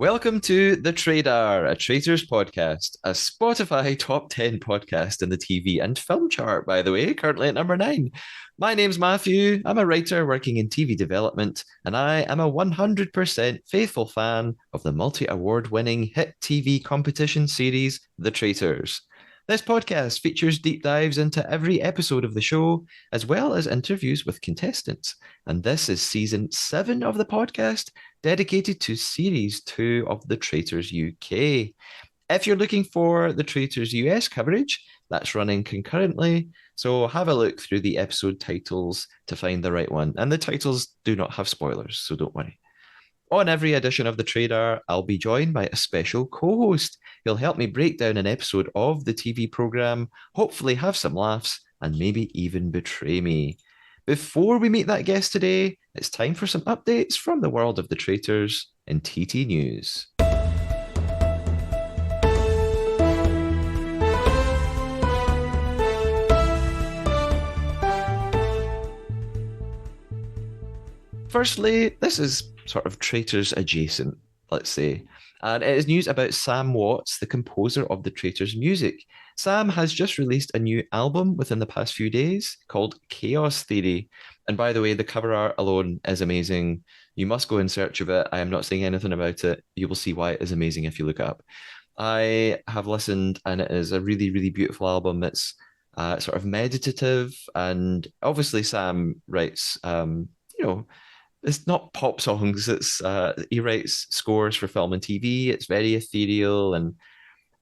Welcome to The Trader, a Traitors podcast, a Spotify top 10 podcast in the TV and film chart, by the way, currently at number 9. My name's Matthew. I'm a writer working in TV development, and I am a 100% faithful fan of the multi-award winning hit TV competition series, The Traitors. This podcast features deep dives into every episode of the show, as well as interviews with contestants. And this is season 7 of the podcast, dedicated to series 2 of The Traitors UK. If you're looking for the Traitors US coverage, that's running concurrently. So have a look through the episode titles to find the right one. And the titles do not have spoilers, so don't worry. On every edition of The Trader, I'll be joined by a special co-host. He'll help me break down an episode of the TV programme, hopefully have some laughs, and maybe even betray me. Before we meet that guest today, it's time for some updates from the world of The Traitors in TT News. Firstly, this is sort of Traitors adjacent, let's say. And it is news about Sam Watts, the composer of the Traitors music. Sam has just released a new album within the past few days called Chaos Theory. And by the way, the cover art alone is amazing. You must go in search of it. I am not saying anything about it. You will see why it is amazing if you look it up. I have listened, and it is a really, really beautiful album. It's sort of meditative, and obviously Sam writes, it's not pop songs. It's he writes scores for film and TV. It's very ethereal and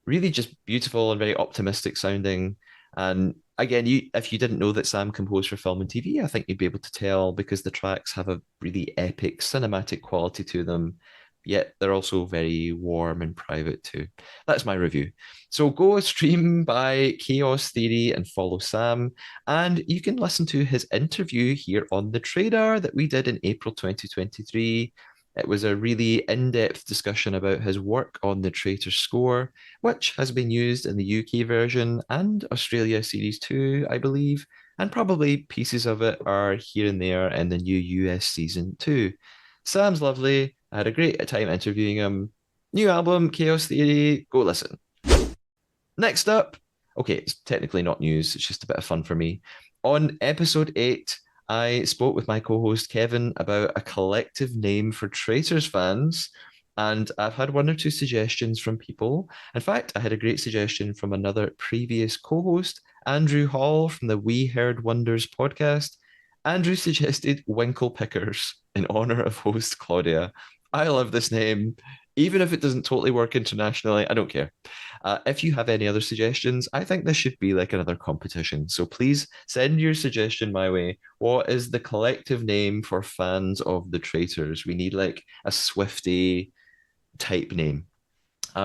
really just beautiful and very optimistic sounding. And again, if you didn't know that Sam composed for film and TV, I think you'd be able to tell because the tracks have a really epic cinematic quality to them. Yet they're also very warm and private too. That's my review. So go stream by Chaos Theory and follow Sam. And you can listen to his interview here on The Trader that we did in April 2023. It was a really in-depth discussion about his work on the Traitor score, which has been used in the UK version and Australia Series 2, I believe, and probably pieces of it are here and there in the new US Season 2. Sam's lovely. I had a great time interviewing him. New album, Chaos Theory, go listen. Next up, okay, it's technically not news, it's just a bit of fun for me. On episode 8, I spoke with my co-host Kevin about a collective name for Traitors fans, and I've had one or two suggestions from people. In fact, I had a great suggestion from another previous co-host, Andrew Hall from the We Heard Wonders podcast. Andrew suggested Winkle Pickers in honor of host Claudia. I love this name. Even if it doesn't totally work internationally, I don't care. If you have any other suggestions, I think this should be like another competition. So please send your suggestion my way. What is the collective name for fans of the Traitors? We need like a Swifty type name.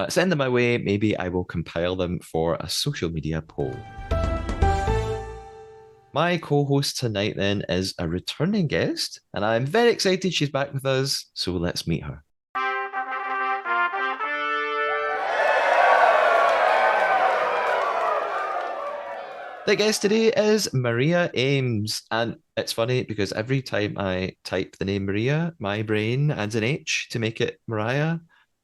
Send them my way. Maybe I will compile them for a social media poll. My co-host tonight then is a returning guest, and I'm very excited she's back with us. So let's meet her. The guest today is Maria Ames. And it's funny because every time I type the name Maria, my brain adds an H to make it Mariah.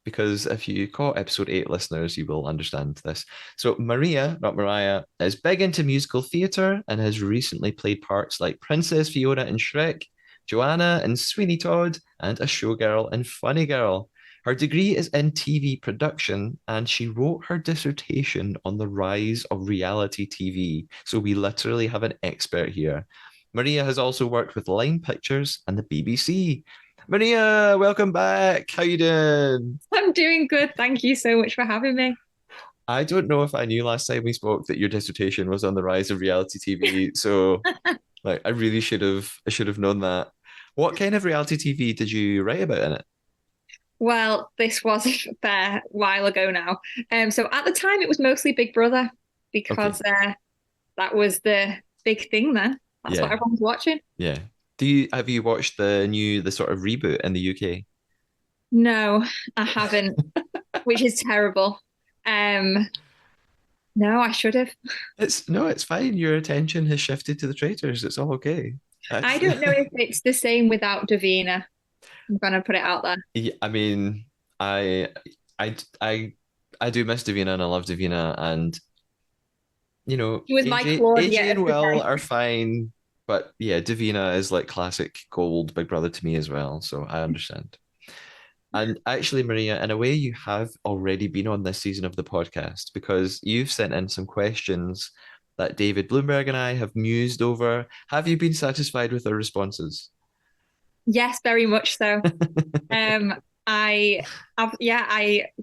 Because if you caught episode 8 listeners, you will understand this. So Maria, not Mariah, is big into musical theatre and has recently played parts like Princess Fiona in Shrek, Joanna in Sweeney Todd, and a showgirl in Funny Girl. Her degree is in TV production, and she wrote her dissertation on the rise of reality TV. So we literally have an expert here. Maria has also worked with Line Pictures and the BBC. Maria, welcome back. How you doing? I'm doing good. Thank you so much for having me. I don't know if I knew last time we spoke that your dissertation was on the rise of reality TV. So, like, I should have known that. What kind of reality TV did you write about in it? Well, this was a fair while ago now. So at the time it was mostly Big Brother Okay. because that was the big thing then. That's what Yeah. everyone was watching. Yeah. Have you watched the sort of reboot in the UK? No, I haven't, which is terrible. Um, no, I should have. It's no, it's fine. Your attention has shifted to the traitors. It's all okay. I That's don't know if it's the same without Davina. I'm gonna put it out there. yeah, I mean, I I I I do miss Davina and I love Davina and She was my Claudia AJ of and the Will day. are fine, but yeah, Davina is like classic gold Big Brother to me as well, so I understand. And actually, Maria, in a way, you have already been on this season of the podcast because you've sent in some questions that David Bloomberg and I have mused over. Have you been satisfied with our responses? Yes, very much so. Um, I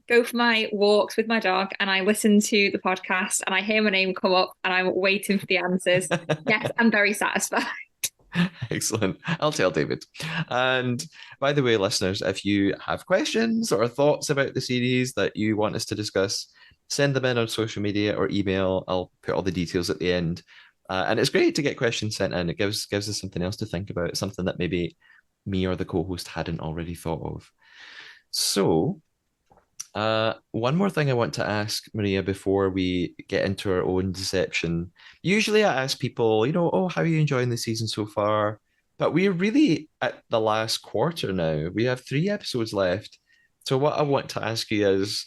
go for my walks with my dog and I listen to the podcast and I hear my name come up and I'm waiting for the answers. Yes, I'm very satisfied. Excellent. I'll tell David. And by the way, listeners, if you have questions or thoughts about the series that you want us to discuss, send them in on social media or email. I'll put all the details at the end. And it's great to get questions sent in. It gives us something else to think about, something that maybe me or the co-host hadn't already thought of. So one more thing I want to ask Maria before we get into our own deception. Usually I ask people, oh, how are you enjoying the season so far? But we're really at the last quarter now. We have 3 episodes left. So what I want to ask you is,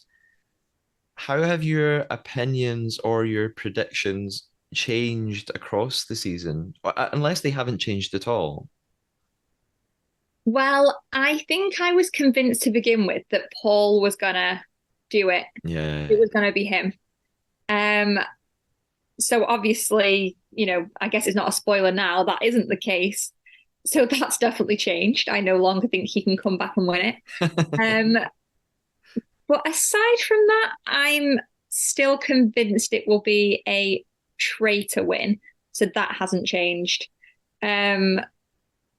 how have your opinions or your predictions changed across the season? Unless they haven't changed at all. Well, I think I was convinced to begin with that Paul was gonna do it. It Yeah. was gonna be him. Um, so obviously, I guess it's not a spoiler now. That isn't the case. So that's definitely changed. I no longer think he can come back and win it. Um, but aside from that, I'm still convinced it will be a traitor win. So that hasn't changed. Um,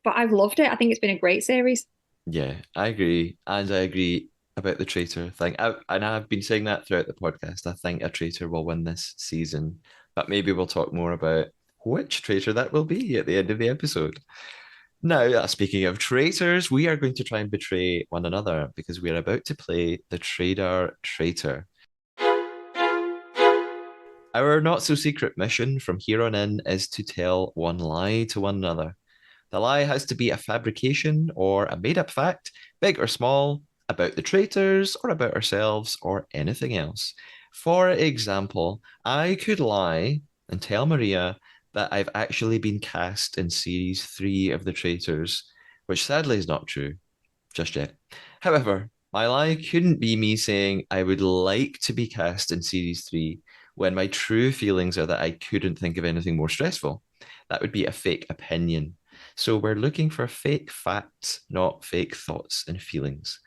but I've loved it. I think it's been a great series. Yeah, I agree. And I agree about the traitor thing. And I've been saying that throughout the podcast. I think a traitor will win this season, but maybe we'll talk more about which traitor that will be at the end of the episode. Now, speaking of traitors, we are going to try and betray one another because we are about to play the Trader Traitor. Our not so secret mission from here on in is to tell one lie to one another. The lie has to be a fabrication or a made up fact, big or small, about the traitors or about ourselves or anything else. For example, I could lie and tell Maria that I've actually been cast in series 3 of The Traitors, which sadly is not true just yet. However, my lie couldn't be me saying I would like to be cast in series 3 when my true feelings are that I couldn't think of anything more stressful. That would be a fake opinion. So we're looking for fake facts, not fake thoughts and feelings.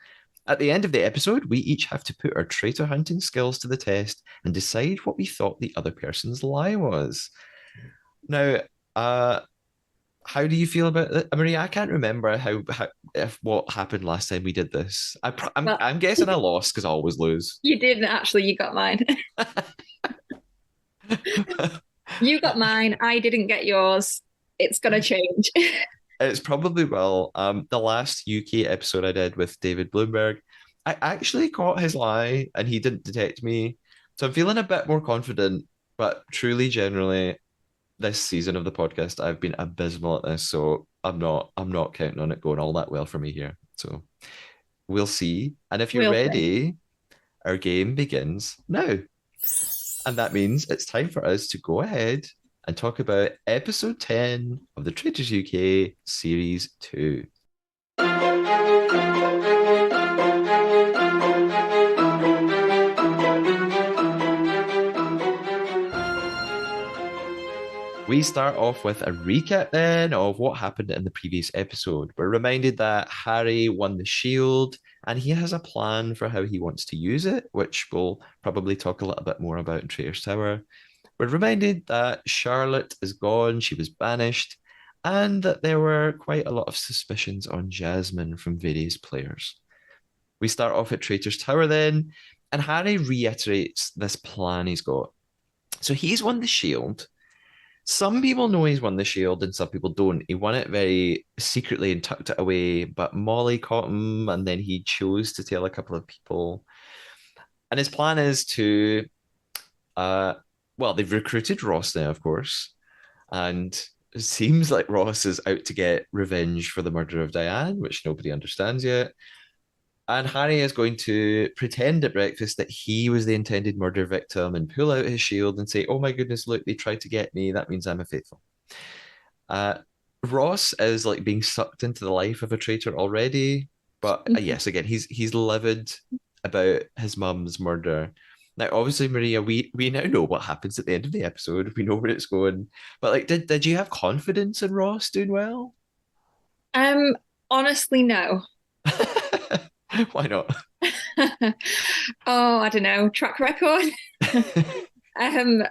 At the end of the episode, we each have to put our traitor hunting skills to the test and decide what we thought the other person's lie was. Now, uh, how do you feel about it, Maria? I can't remember how if what happened last time we did this. Well, I'm guessing I lost because I always lose. you didn't actually, you got mine. You got mine. I didn't get yours. It's gonna change. It's probably well. The last UK episode I did with David Bloomberg, I actually caught his lie and he didn't detect me. So I'm feeling a bit more confident, but truly, generally, this season of the podcast, I've been abysmal at this. So I'm not counting on it going all that well for me here. So we'll see. And if you're We'll see. ready, our game begins now. And that means it's time for us to go ahead and talk about episode 10 of the Traitors UK Series 2. We start off with a recap then of what happened in the previous episode. We're reminded that Harry won the shield and he has a plan for how he wants to use it, which we'll probably talk a little bit more about in Traitor's Tower. We're reminded that Charlotte is gone, she was banished, and that there were quite a lot of suspicions on Jasmine from various players. We start off at Traitor's Tower then, and Harry reiterates this plan he's got. So he's won the shield. Some people know he's won the shield and some people don't. He won it very secretly and tucked it away, but Molly caught him and then he chose to tell a couple of people. And his plan is to, uh, well, they've recruited Ross now, of course. And it seems like Ross is out to get revenge for the murder of Diane, which nobody understands yet. And Harry is going to pretend at breakfast that he was the intended murder victim and pull out his shield and say, "Oh my goodness, look, they tried to get me. That means I'm a faithful." Uh, Ross is like being sucked into the life of a traitor already, but yes, again, he's livid about his mum's murder. Now, obviously, Maria, we now know what happens at the end of the episode. We know where it's going. But like, did you have confidence in Ross doing well? Um, honestly, no. Why not? Oh, I don't know. Track record? Um,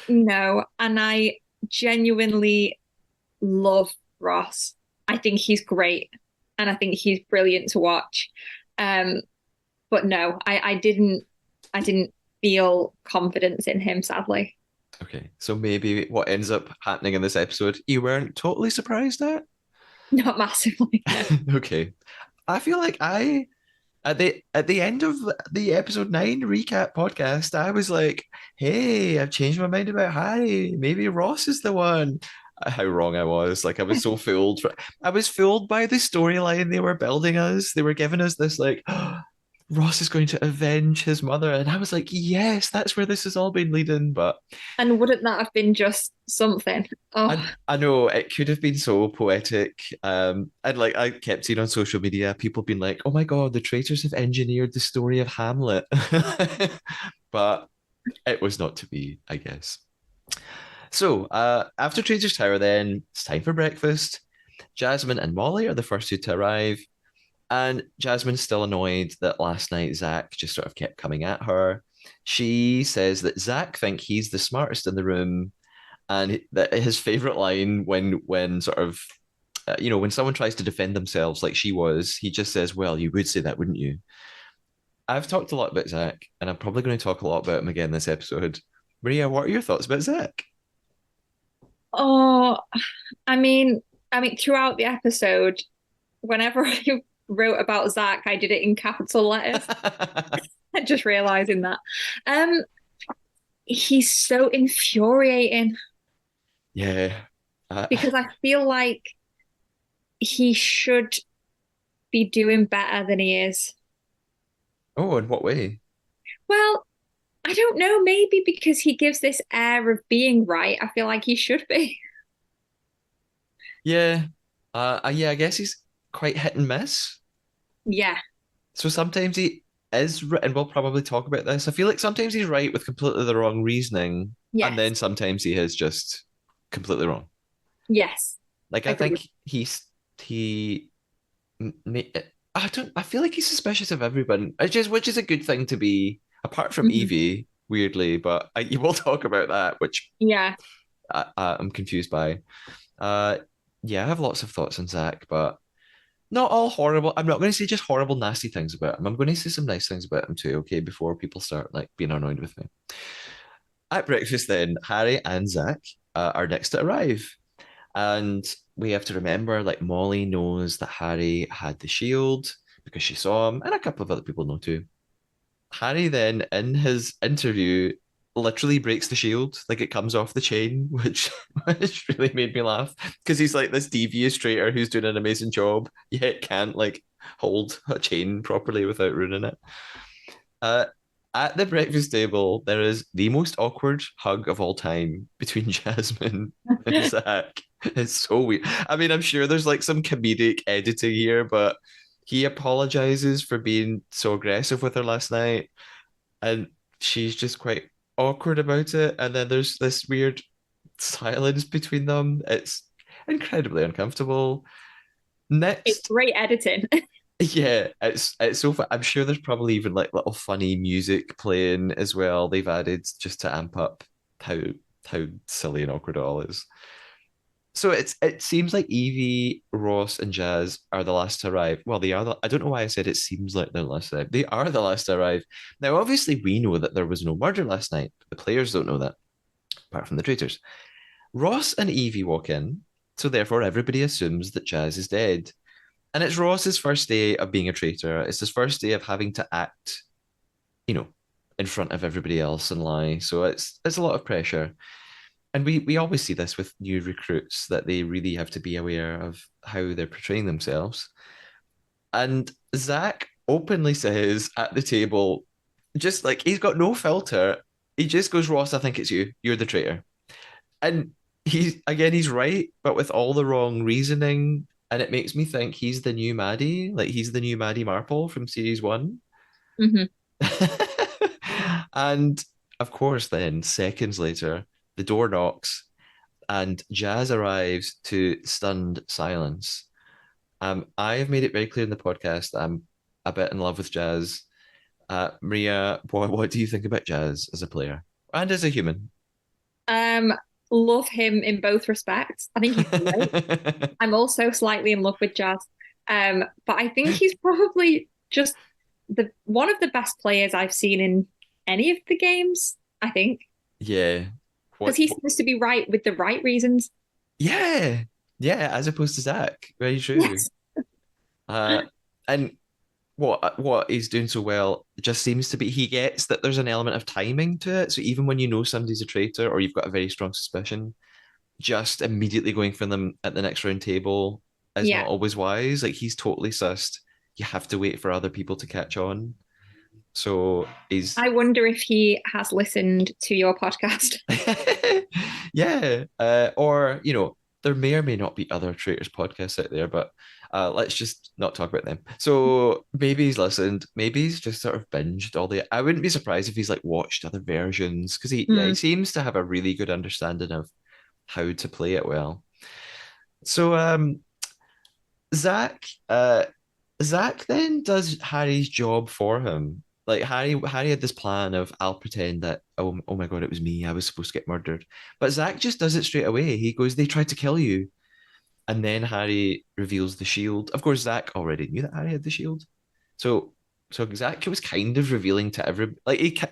no. And I genuinely love Ross. I think he's great and I think he's brilliant to watch. Um, but no, I didn't feel confidence in him, sadly. Okay, so maybe what ends up happening in this episode, you weren't totally surprised at? Not massively, no. Okay. I feel like I at the end of the episode 9 recap podcast, I was like, "Hey, I've changed my mind about Harry. Maybe Ross is the one." How wrong I was! Like I was so fooled. I was fooled by the storyline they were building us. They were giving us this like, Ross is going to avenge his mother, and I was like, "Yes, that's where this has all been leading." But And wouldn't that have been just something? Oh, I know it could have been so poetic. And like I kept seeing on social media, people being like, "Oh my God, the traitors have engineered the story of Hamlet," but it was not to be, I guess. So after Traitors Tower, then it's time for breakfast. Jasmine and Molly are the first two to arrive, and Jasmine's still annoyed that last night Zach just sort of kept coming at her. She says that Zach thinks he's the smartest in the room and that his favorite line when sort of when someone tries to defend themselves like she was, he just says, "Well, you would say that, wouldn't you?" I've talked a lot about Zach, and I'm probably going to talk a lot about him again this episode. Maria, what are your thoughts about Zach? oh, I mean, throughout the episode, whenever I wrote about Zach, I did it in capital letters. Just realizing that. Um, he's so infuriating Yeah. Uh, because I feel like he should be doing better than he is. oh, in what way? Well, I don't know, maybe because he gives this air of being right. I feel like he should be. Yeah. Yeah, I guess he's quite hit and miss. Yeah. So sometimes he is, and we'll probably talk about this. I feel like sometimes he's right with completely the wrong reasoning, and Yes. then sometimes he is just completely wrong. Yes. Like I Agreed. think he I don't I feel like he's suspicious of everyone, which is a good thing to be, apart from Mhm. Evie, weirdly. But you will talk about that, which Yeah. I'm confused by. Uh, yeah, I have lots of thoughts on Zach, but not all horrible. I'm not going to say just horrible, nasty things about him. I'm going to say some nice things about him too. Okay, before people start like being annoyed with me. At breakfast, then Harry and Zach are next to arrive. And we have to remember, like, Molly knows that Harry had the shield because she saw him, and a couple of other people know too. Harry then, in his interview, literally breaks the shield, like it comes off the chain, which really made me laugh because he's like this devious traitor who's doing an amazing job, yet can't like hold a chain properly without ruining it. Uh, at the breakfast table, there is the most awkward hug of all time between Jasmine and Zach. It's so weird. I mean, I'm sure there's like some comedic editing here, but he apologizes for being so aggressive with her last night, and she's just quite awkward about it. And then there's this weird silence between them. It's incredibly uncomfortable. It's Next, great editing. yeah, it's so fun. I'm sure there's probably even like little funny music playing as well. They've added just to amp up how how silly and awkward it all is. So it seems like Evie, Ross, and Jazz are the last to arrive. Well, they are. I don't know why I said it seems like they're the last to arrive. They are the last to arrive. Now, obviously, we know that there was no murder last night. The players don't know that, apart from the traitors. Ross and Evie walk in, so therefore everybody assumes that Jazz is dead. And it's Ross's first day of being a traitor. It's his first day of having to act, you know, in front of everybody else and lie. So it's a lot of pressure. And we always see this with new recruits that they really have to be aware of how they're portraying themselves. And Zach openly says at the table, just like he's got no filter. He just goes, Ross, I think it's you. You're the traitor. And he's right, but with all the wrong reasoning. And it makes me think he's the new Maddie, like he's the new Maddie Marple from series one. Hmm. And of course, then seconds later, the door knocks and Jazz arrives to stunned silence. I have made it very clear in the podcast that I'm a bit in love with Jazz. Maria, what do you think about Jazz as a player and as a human? Um, Love him in both respects. I think he's great. I'm also slightly in love with Jazz. But I think he's probably just the one of the best players I've seen in any of the games, I think. Yeah. Because What, he what? seems to be right with the right reasons. Yeah. Yeah. As opposed to Zach. Very true. Yes. Uh, and what he's doing so well just seems to be he gets that there's an element of timing to it. So even when you know somebody's a traitor or you've got a very strong suspicion, just immediately going for them at the next round table is Yeah. not always wise. Like he's totally sussed. You have to wait for other people to catch on. So he's I wonder if he has listened to your podcast. yeah. Or there may or may not be other traitors podcasts out there, but let's just not talk about them. So maybe he's listened, maybe he's just sort of binged all the. I wouldn't be surprised if he's like watched other versions because he Mm. seems to have a really good understanding of how to play it well. So Zach, Zach then does Harry's job for him. Like Harry had this plan of I'll pretend that oh my god it was me I was supposed to get murdered, but Zach just does it straight away. He goes they tried to kill you, and then Harry reveals the shield. Of course, Zach already knew that Harry had the shield, so Zach was kind of revealing to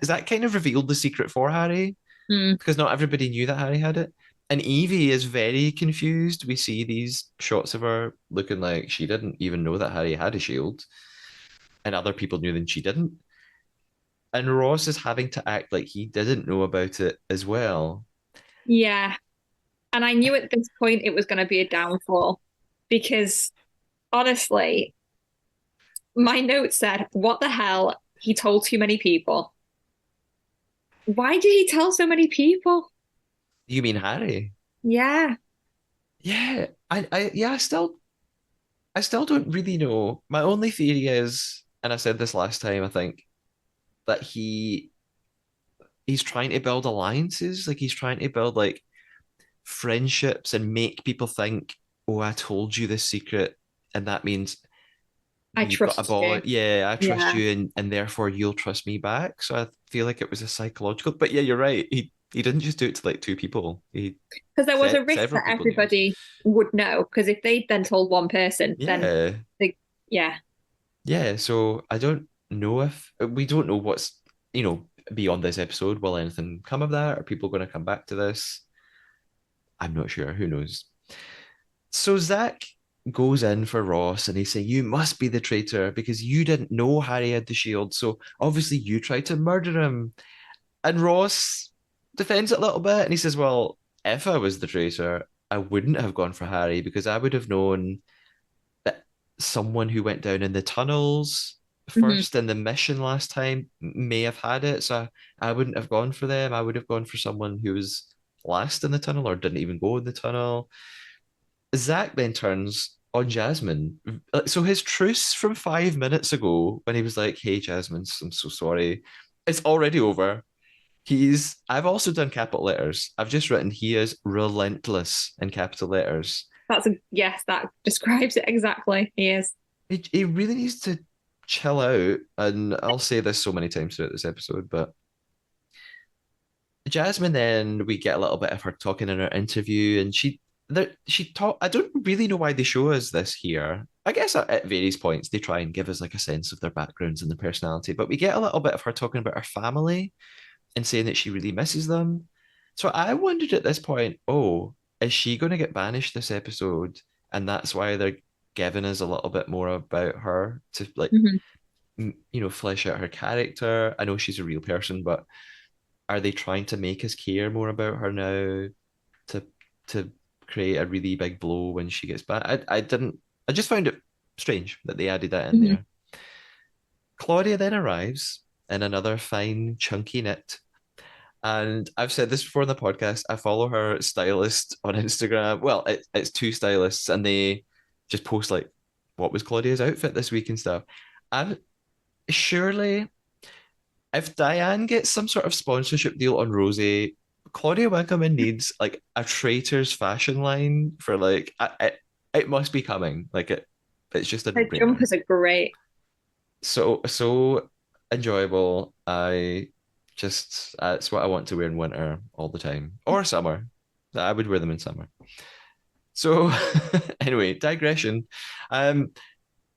Zach kind of revealed the secret for Harry Mm. because not everybody knew that Harry had it. And Evie is very confused. We see these shots of her looking like she didn't even know that Harry had a shield, and other people knew that she didn't. And Ross is having to act like he didn't know about it as well. Yeah. And I knew at this point it was going to be a downfall because honestly, my note said, what the hell? He told too many people. Why did he tell so many people? You mean Harry? Yeah. Yeah, yeah, I still don't really know. My only theory is, and I said this last time, I think that he's trying to build alliances, like he's trying to build like friendships and make people think, oh, I told you this secret, and that means I we've got a trust you. ball. Yeah, I trust Yeah. you, and therefore you'll trust me back. So I feel like it was a psychological. But yeah, you're right. He didn't just do it to like two people. He Because there was a said risk several that people knew. everybody would know. Because if they then told one person, then Yeah, they, yeah. yeah. So I don't know if we don't know what's beyond this episode. Will anything come of that? Are people going to come back to this? I'm not sure. Who knows? So Zach goes in for Ross and he say, you must be the traitor because you didn't know Harry had the shield. So obviously you tried to murder him. And Ross defends it a little bit and he says, well, if I was the traitor, I wouldn't have gone for Harry because I would have known that someone who went down in the tunnels Hmm. first in the mission last time may have had it. So I wouldn't have gone for them. I would have gone for someone who was last in the tunnel or didn't even go in the tunnel. Zach then turns on Jasmine. So his truce from 5 minutes ago, when he was like, "Hey, Jasmine, I'm so sorry," it's already over. I've also done capital letters. I've just written he is relentless in capital letters. That's a, yes, that describes it exactly. He is. He really needs to chill out. And I'll say this so many times throughout this episode, but Jasmine, then we get a little bit of her talking in her interview, and she talk. I don't really know why they show us this here. I guess at various points they try and give us like a sense of their backgrounds and their personality, but we get a little bit of her talking about her family and saying that she really misses them. So I wondered at this point, oh, is she going to get banished this episode, and that's why they're giving us a little bit more about her to like Hmm. flesh out her character. I know she's a real person, but are they trying to make us care more about her now to to create a really big blow when she gets back? I didn't. I just found it strange that they added that in Hmm. there. Claudia then arrives in another fine, chunky knit. And I've said this before in the podcast. I follow her stylist on Instagram. Well, it's two stylists, and they just post like, what was Claudia's outfit this week and stuff. And surely, if Diane gets some sort of sponsorship deal on Rosie, Claudia Winkleman needs like a Traitors fashion line for like, it must be coming. Like it's just a Her no-brainer. jumpers are great. So enjoyable. I just it's what I want to wear in winter all the time or summer. I would wear them in summer. So anyway, digression. Um,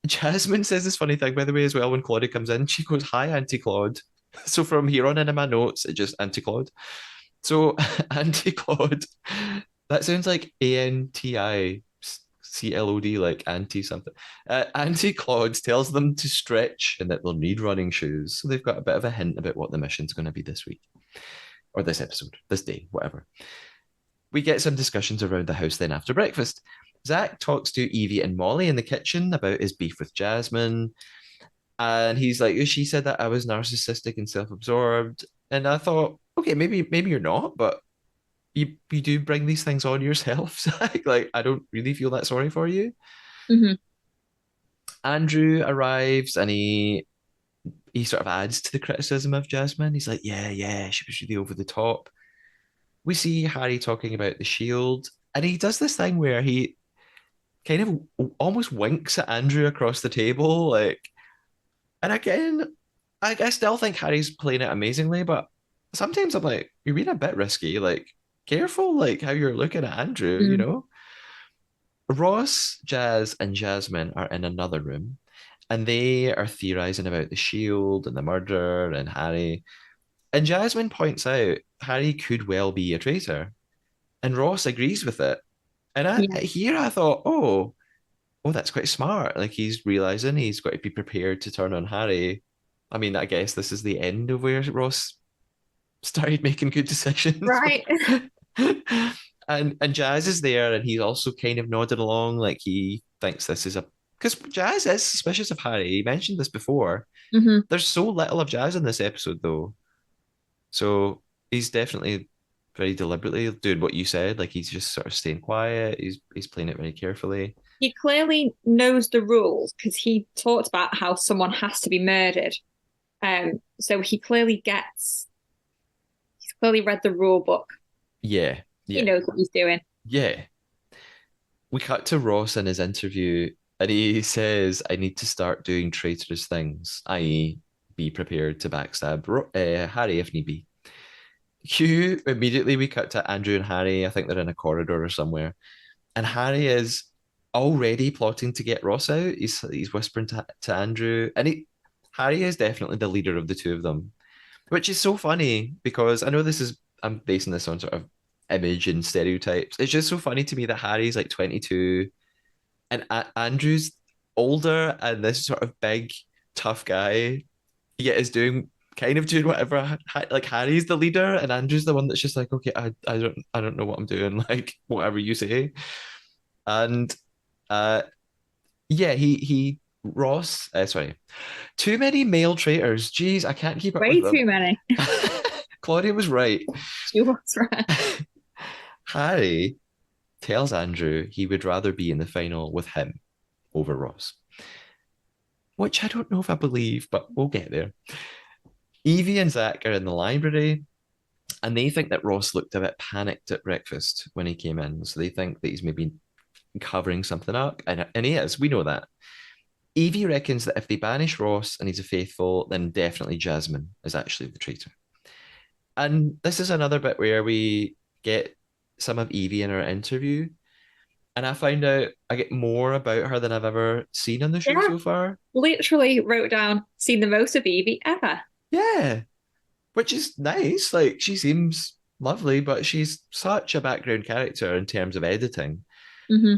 Jasmine says this funny thing, by the way, as well, when Claudia comes in. She goes, "Hi, Auntie Claude." So from here on in my notes, it just Auntie Claude. So Auntie Claude, that sounds like ANTICLOD, like anti something. Auntie Claude tells them to stretch and that they'll need running shoes. So they've got a bit of a hint about what the mission's going to be this week or this episode, this day, whatever. We get some discussions around the house then after breakfast. Zach talks to Evie and Molly in the kitchen about his beef with Jasmine. And he's like, she said that I was narcissistic and self-absorbed. And I thought, okay, maybe you're not, but you do bring these things on yourself, Zach. Like, I don't really feel that sorry for you. Hmm. Andrew arrives and he sort of adds to the criticism of Jasmine. He's like, yeah, she was really over the top. We see Harry talking about the shield, and he does this thing where he kind of almost winks at Andrew across the table, like. And again, I still think Harry's playing it amazingly, but sometimes I'm like, you're being a bit risky. Like, careful, like how you're looking at Andrew, you Mm. know? Ross, Jazz, and Jasmine are in another room, and they are theorizing about the shield and the murder and Harry. And Jasmine points out Harry could well be a traitor, and Ross agrees with it. And Yeah. I thought, oh, that's quite smart. Like he's realizing he's got to be prepared to turn on Harry. I mean, I guess this is the end of where Ross started making good decisions. Right. And Jazz is there, and he's also kind of nodding along, like he thinks this is a because Jazz is suspicious of Harry. He mentioned this before. Hmm. There's so little of Jazz in this episode, though, so he's definitely very deliberately doing what you said. Like he's just sort of staying quiet. He's playing it very carefully. He clearly knows the rules because he talked about how someone has to be murdered. So he's clearly read the rule book. Yeah, He yeah, knows what he's doing. yeah. We cut to Ross in his interview, and he says, "I need to start doing traitorous things, i.e., be prepared to backstab Harry if need be." Cue immediately we cut to Andrew and Harry. I think they're in a corridor or somewhere, and Harry is already plotting to get Ross out. He's whispering to Andrew, and Harry is definitely the leader of the two of them, which is so funny because I know I'm basing this on sort of image and stereotypes. It's just so funny to me that Harry's like 22 and Andrew's older and this sort of big, tough guy, yet is doing whatever. Like Harry's the leader and Andrew's the one that's just like, okay, I don't know what I'm doing. Like whatever you say. And uh, yeah, he Ross, sorry, too many male traitors. Jeez, I can't keep up with Way them. too many. Claudia was right. She was right. Harry tells Andrew he would rather be in the final with him over Ross, which I don't know if I believe, but we'll get there. Evie and Zach are in the library and they think that Ross looked a bit panicked at breakfast when he came in. So they think that he's maybe covering something up. And he is, we know that. Evie reckons that if they banish Ross and he's a faithful, then definitely Jasmine is actually the traitor. And this is another bit where we get some of Evie in her interview. And I find out I get more about her than I've ever seen on the show Yeah. so far. Literally wrote down, seen the most of Evie ever. Yeah, which is nice. Like she seems lovely, but she's such a background character in terms of editing. Hmm.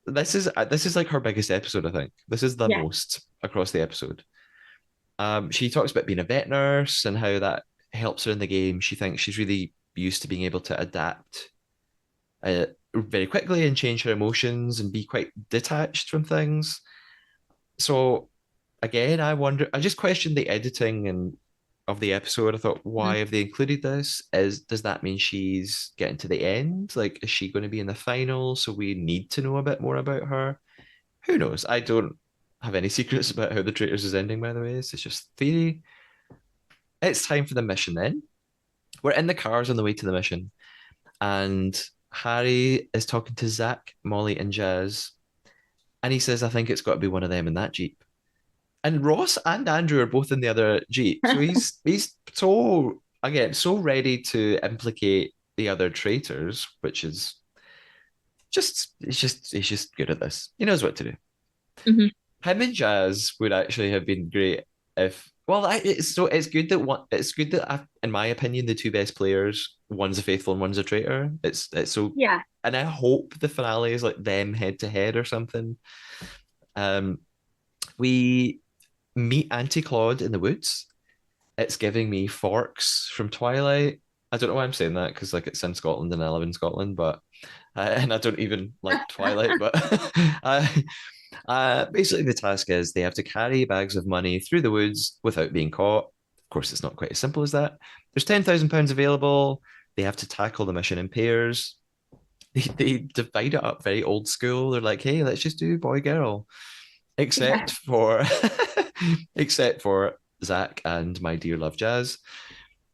This is like her biggest episode, I think. This is the Yeah. most across the episode. She talks about being a vet nurse and how that helps her in the game. She thinks she's really used to being able to adapt very quickly and change her emotions and be quite detached from things. So again, I wonder. I just questioned the editing and of the episode. I thought, why Mm. have they included this? Does that mean she's getting to the end? Like, is she going to be in the final? So we need to know a bit more about her. Who knows? I don't have any secrets about how the Traitors is ending. By the way, it's just theory. It's time for the mission. Then we're in the cars on the way to the mission, and Harry is talking to Zach, Molly, and Jazz, and he says, "I think it's got to be one of them in that Jeep." And Ross and Andrew are both in the other Jeep. So he's so again so ready to implicate the other traitors, which is just he's just good at this. He knows what to do. Mhm. Him and Jazz would actually have been great if well, it's good that in my opinion, the two best players, one's a faithful and one's a traitor. It's so, Yeah. and I hope the finale is like them head to head or something. Um, we meet Auntie Claude in the woods. It's giving me Forks from Twilight. I don't know why I'm saying that because like it's in Scotland and I live in Scotland, but and I don't even like Twilight, but uh, basically the task is they have to carry bags of money through the woods without being caught. Of course, it's not quite as simple as that. There's £10,000 available. They have to tackle the mission in pairs. They divide it up very old school. They're like, hey, let's just do boy girl, Yeah. except for except for Zach and my dear love Jazz.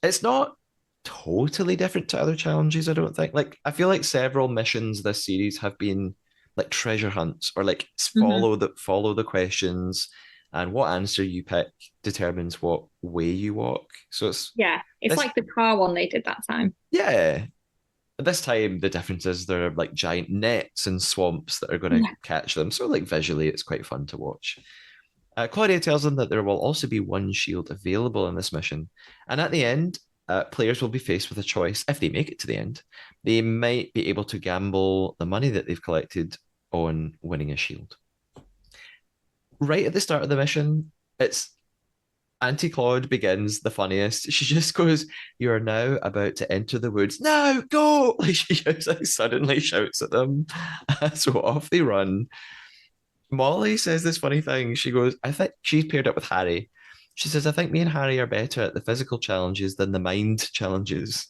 It's not totally different to other challenges, I don't think. Like I feel like several missions this series have been like treasure hunts or like Mhm. follow the questions and what answer you pick determines what way you walk. So it's Yeah. It's this like the car one they did that time. yeah. This time the difference is there are like giant nets and swamps that are going to Yeah. catch them. So like visually it's quite fun to watch. Claudia tells them that there will also be one shield available in this mission. And at the end, players will be faced with a choice. If they make it to the end, they might be able to gamble the money that they've collected on winning a shield. Right at the start of the mission, it's Auntie Claude begins the funniest. She just goes, "You are now about to enter the woods. Now go!" Like she just like suddenly shouts at them. So off they run. Molly says this funny thing. She goes, I think she's paired up with Harry. She says, I think me and Harry are better at the physical challenges than the mind challenges.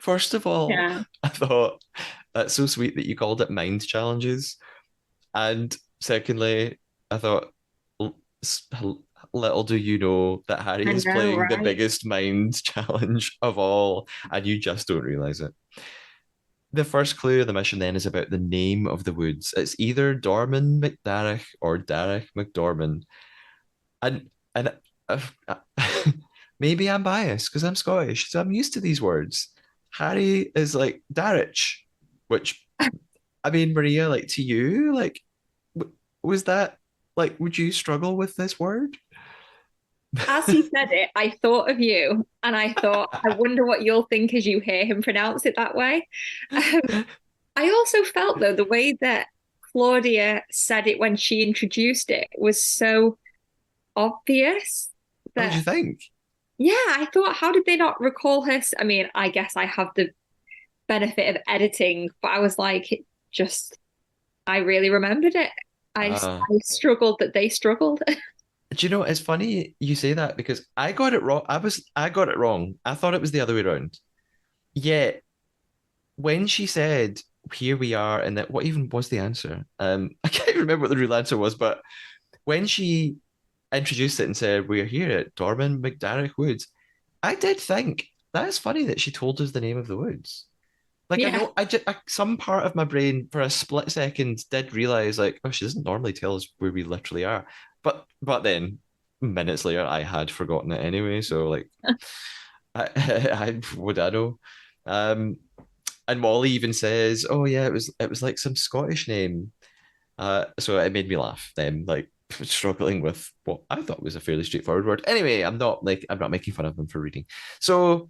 First of all, Yeah. I thought that's so sweet that you called it mind challenges. And secondly, I thought, little do you know that Harry I is know, playing the right? biggest mind challenge of all, and you just don't realize it. The first clue of the mission then is about the name of the woods. It's either Dorman McDarrach or Darrach McDorman. And uh, maybe I'm biased because I'm Scottish, so I'm used to these words. Harry is like Darrach, which I mean, Maria, like to you, like was that like would you struggle with this word? As he said it, I thought of you and I thought, I wonder what you'll think as you hear him pronounce it that way. Um, I also felt, though, the way that Claudia said it when she introduced it was so obvious What did you that, think? yeah, I thought, how did they not recall her? I mean, I guess I have the benefit of editing, but I was like, it just, I really remembered it. Uh, I struggled that they struggled. do you know it's funny you say that because I got it wrong. I got it wrong. I thought it was the other way around. Yet when she said, "Here we are," and that what even was the answer? I can't remember what the real answer was, but when she introduced it and said, "We're here at Dorman McDarrach Woods," I did think that's funny that she told us the name of the woods. Like I Yeah. know, some part of my brain for a split second did realize, like, oh, she doesn't normally tell us where we literally are, but then minutes later, I had forgotten it anyway. So like, I, I would I know. Um, and Molly even says, "Oh yeah, it was like some Scottish name." So it made me laugh. Them like struggling with what I thought was a fairly straightforward word. Anyway, I'm not making fun of them for reading. So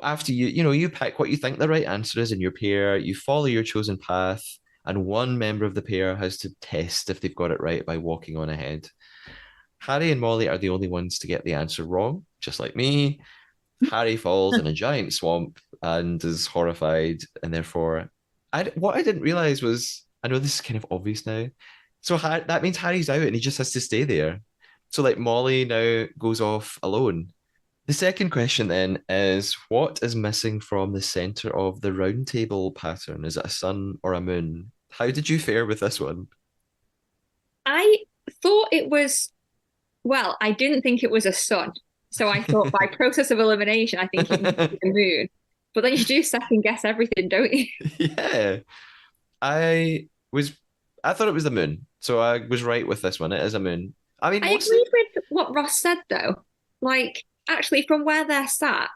after you pick what you think the right answer is in your pair, you follow your chosen path, and one member of the pair has to test if they've got it right by walking on ahead. Harry and Molly are the only ones to get the answer wrong, just like me. Harry falls in a giant swamp and is horrified, and therefore, what I didn't realize was I know this is kind of obvious now. So that means Harry's out and he just has to stay there. So like Molly now goes off alone. The second question then is what is missing from the center of the round table pattern? Is it a sun or a moon? How did you fare with this one? I thought it was, well, I didn't think it was a sun. So I thought by process of elimination, I think it must be the moon. But then you do second guess everything, don't you? Yeah. I was I thought it was the moon. So I was right with this one. It is a moon. I mean, I mostly agreed with what Ross said, though. Like, actually, from where they're sat,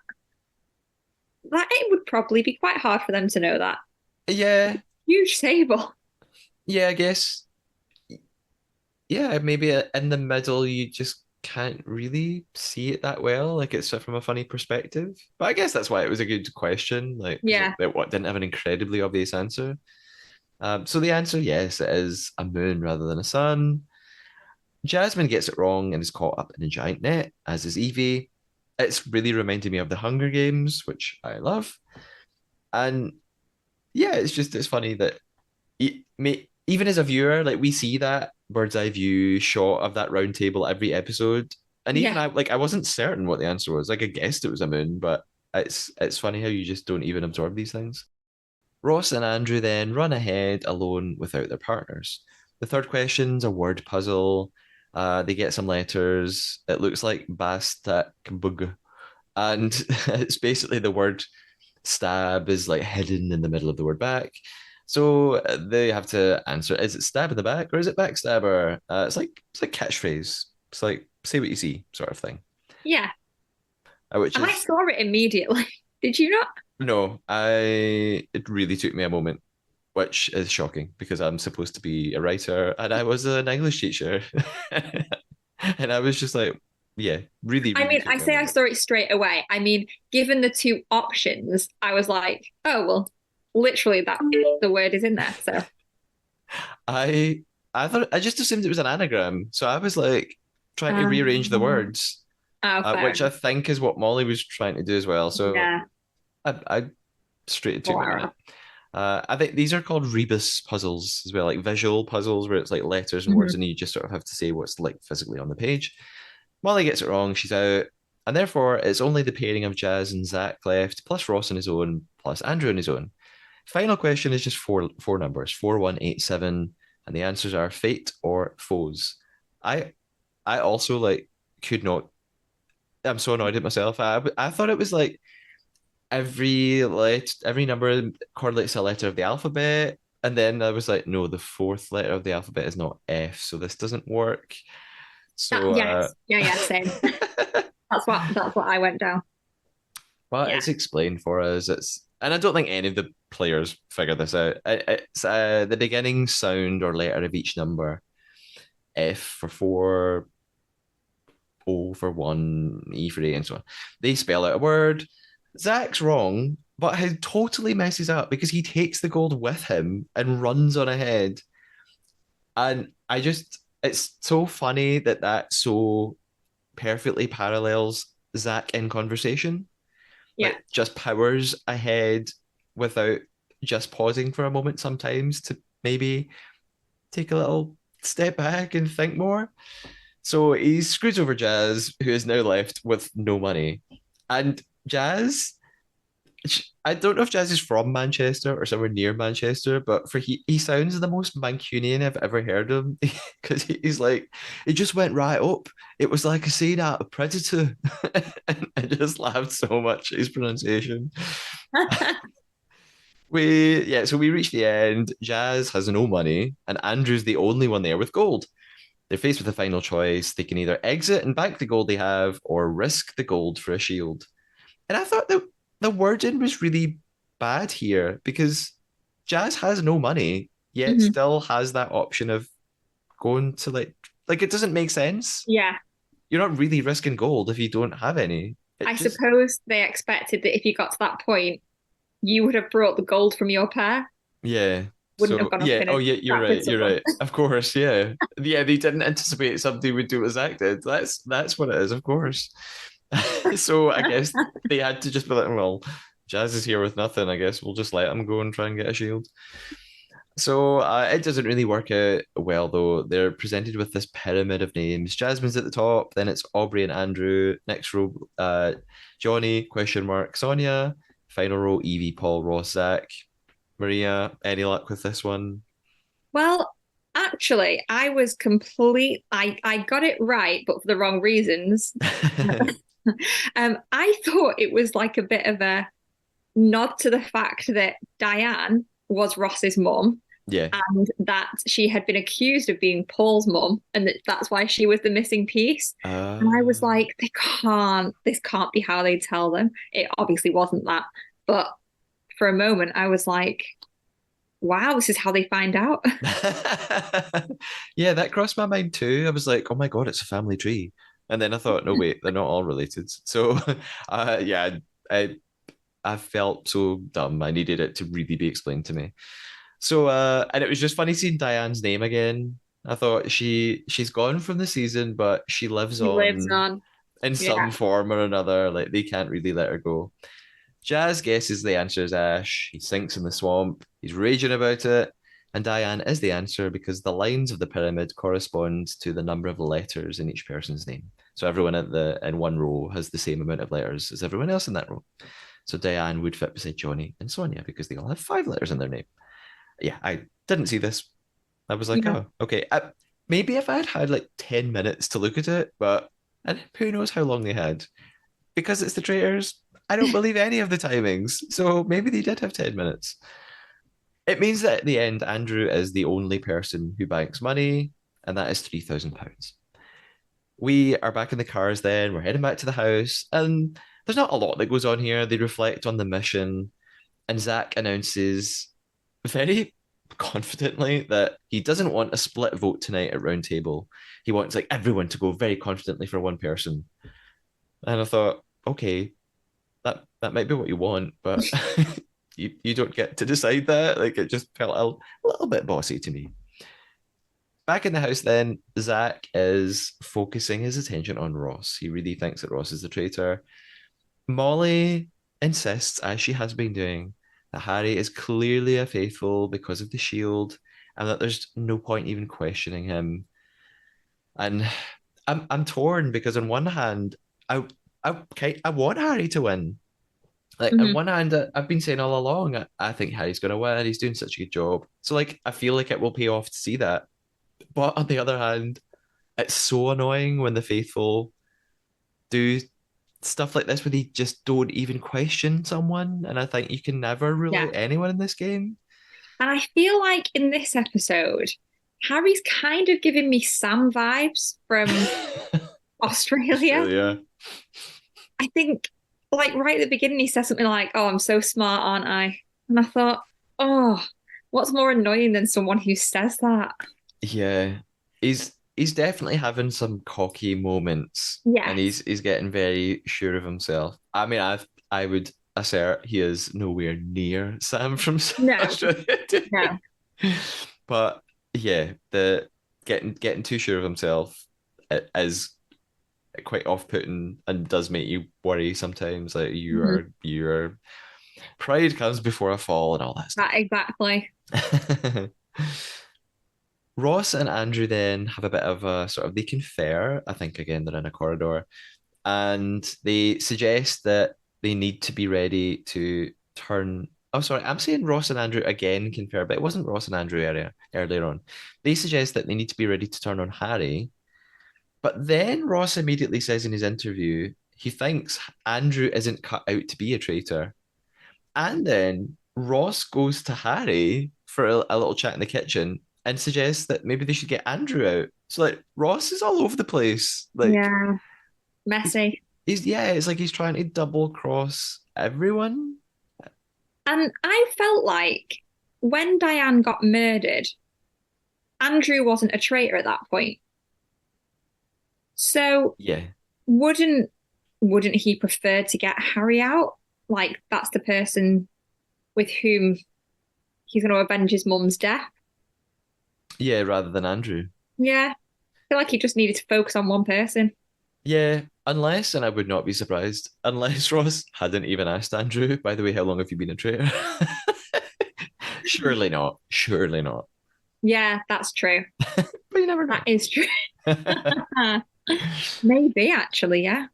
that it would probably be quite hard for them to know that. yeah. Huge table. Yeah, I guess. Yeah, maybe in the middle you just can't really see it that well. Like it's from a funny perspective. But I guess that's why it was a good question. Like, because Yeah. it didn't have an incredibly obvious answer. So the answer, yes, it is a moon rather than a sun. Jasmine gets it wrong and is caught up in a giant net, as is Evie. It's really reminding me of the Hunger Games, which I love. And yeah, it's funny that even as a viewer, like we see that bird's eye view shot of that round table every episode. And even Yeah. I wasn't certain what the answer was. Like I guessed it was a moon, but it's funny how you just don't even absorb these things. Ross and Andrew then run ahead alone without their partners. The third question's a word puzzle. They get some letters. It looks like Bastakbug. And it's basically the word stab is like hidden in the middle of the word back. So they have to answer: is it stab in the back or is it backstabber? It's like catchphrase. It's like say what you see sort of thing. Yeah. Which I is saw it immediately. Did you not? no, I it really took me a moment, which is shocking because I'm supposed to be a writer and I was an English teacher, and I was just like, yeah, really, I really mean, took I me a say I moment. saw it straight away. I mean, given the two options, I was like, oh, well, literally that the word is in there. So, I I thought I just assumed it was an anagram, so I was like trying to rearrange the um, words, oh, fair which I enough. think is what Molly was trying to do as well. So Yeah. I straight it took Full me a minute. error. I think these are called rebus puzzles as well, like visual puzzles where it's like letters and words, Mhm. and you just sort of have to say what's like physically on the page. Molly gets it wrong, she's out, and therefore it's only the pairing of Jazz and Zach left, plus Ross on his own, plus Andrew on his own. Final question is just four numbers, 4187, and the answers are fate or foes. I I also like could not. I'm so annoyed at myself. I thought it was like every number correlates to a letter of the alphabet. And then I was like, no, the fourth letter of the alphabet is not F, so this doesn't work. So Yes. Yeah, yeah, same. That's what I went down. but Yeah. it's explained for us. It's and I don't think any of the players figure this out. It's the beginning sound or letter of each number. F for four, O for one, E for eight, and so on. They spell out a word. Zach's wrong, but he totally messes up because he takes the gold with him and runs on ahead. And it's so funny that that so perfectly parallels Zach in conversation. Yeah. Like just powers ahead without just pausing for a moment sometimes to maybe take a little step back and think more. So he screws over Jazz, who is now left with no money. And Jazz, I don't know if Jazz is from Manchester or somewhere near Manchester, but for he sounds the most Mancunian I've ever heard him because he's like, it just went right up. It was like a scene out of Predator. And I just laughed so much at his pronunciation. So we reach the end. Jazz has no money, and Andrew's the only one there with gold. They're faced with a final choice. They can either exit and bank the gold they have or risk the gold for a shield. And I thought that the wording was really bad here because Jazz has no money, yet Mhm. still has that option of going to like it doesn't make sense. Yeah. You're not really risking gold if you don't have any. It I just suppose they expected that if you got to that point, you would have brought the gold from your pair. yeah. Wouldn't have So gone up yeah, in oh yeah, you're that right. You're principle. right. Of course, yeah. Yeah, they didn't anticipate somebody would do what Zach did. That's what it is, of course. So I guess they had to just be like, well, Jazz is here with nothing. I guess we'll just let him go and try and get a shield. So it doesn't really work out well, though. They're presented with this pyramid of names. Jasmine's at the top, then it's Aubrey and Andrew. Next row, Johnny, question mark, Sonia. Final row, Evie, Paul, Ross, Zach. Maria, any luck with this one? Well, actually, I got it right, but for the wrong reasons. I thought it was like a bit of a nod to the fact that Diane was Ross's mum Yeah. and that she had been accused of being Paul's mum and that's why she was the missing piece. And I was Uh, like, this can't be how they tell them. It obviously wasn't that. But for a moment, I was like, wow, this is how they find out. yeah, that crossed my mind too. I was like, oh my God, it's a family tree. And then I thought, no, wait, they're not all related. So, yeah, I, I felt so dumb. I needed it to really be explained to me. So, and it was just funny seeing Diane's name again. I thought she's gone from the season, but she lives He lives on on. in Yeah. some form or another. Like they can't really let her go. Jazz guesses the answer is Ash. He sinks in the swamp. He's raging about it. And Diane is the answer because the lines of the pyramid correspond to the number of letters in each person's name. So everyone in one row has the same amount of letters as everyone else in that row. So Diane would fit beside Johnny and Sonia because they all have 5 letters in their name. Yeah, I didn't see this. I was like, Yeah. oh, okay. Maybe if I had had like 10 minutes to look at it, but and who knows how long they had because it's the traitors. I don't believe any of the timings. So maybe they did have 10 minutes. It means that at the end, Andrew is the only person who banks money, and that is £3,000. We are back in the cars then. We're heading back to the house, and there's not a lot that goes on here. They reflect on the mission, and Zach announces very confidently that he doesn't want a split vote tonight at round table. He wants like everyone to go very confidently for one person. And I thought, okay, that might be what you want, but you don't get to decide that. Like it just felt a little bit bossy to me. Back in the house, then Zach is focusing his attention on Ross. He really thinks that Ross is the traitor. Molly insists, as she has been doing, that Harry is clearly a faithful because of the shield, and that there's no point even questioning him. And I'm torn because on one hand, I I want Harry to win. Like on Mhm. one hand, I've been saying all along, I think Harry's going to win. He's doing such a good job. So like, I feel like it will pay off to see that. But on the other hand, it's so annoying when the faithful do stuff like this where they just don't even question someone. And I think you can never rule Yeah. out anyone in this game. And I feel like in this episode, Harry's kind of giving me Sam vibes from Australia. Australia. I think, like, right at the beginning, he says something like, oh, I'm so smart, aren't I? And I thought, oh, what's more annoying than someone who says that? Yeah. He's definitely having some cocky moments and Yes. he's getting very sure of himself. I mean, I would assert he is nowhere near Sam from No, Australia. no. But yeah, the getting too sure of himself is quite off-putting and does make you worry sometimes. Like Mhm. your pride comes before a fall and all that That exactly. stuff. Ross and Andrew then have a bit of a sort of they confer. I think again they're in a corridor, and they suggest that they need to be ready to turn. Oh, sorry, I'm saying Ross and Andrew again confer, but it wasn't Ross and Andrew earlier on. They suggest that they need to be ready to turn on Harry, but then Ross immediately says in his interview he thinks Andrew isn't cut out to be a traitor. And then Ross goes to Harry for a little chat in the kitchen and suggests that maybe they should get Andrew out. So like Ross is all over the place. Like Yeah. he's Messy. he's yeah, it's like he's trying to double cross everyone. And I felt like when Diane got murdered, Andrew wasn't a traitor at that point. So Yeah. wouldn't wouldn't he prefer to get Harry out? Like that's the person with whom he's going to avenge his mum's death. Yeah, rather than Andrew. Yeah, I feel like he just needed to focus on one person. Yeah, unless, and I would not be surprised, unless Ross hadn't even asked Andrew, by the way, how long have you been a traitor? Surely not. Surely not. Yeah, that's true. But you never That know. is true. Maybe actually, yeah.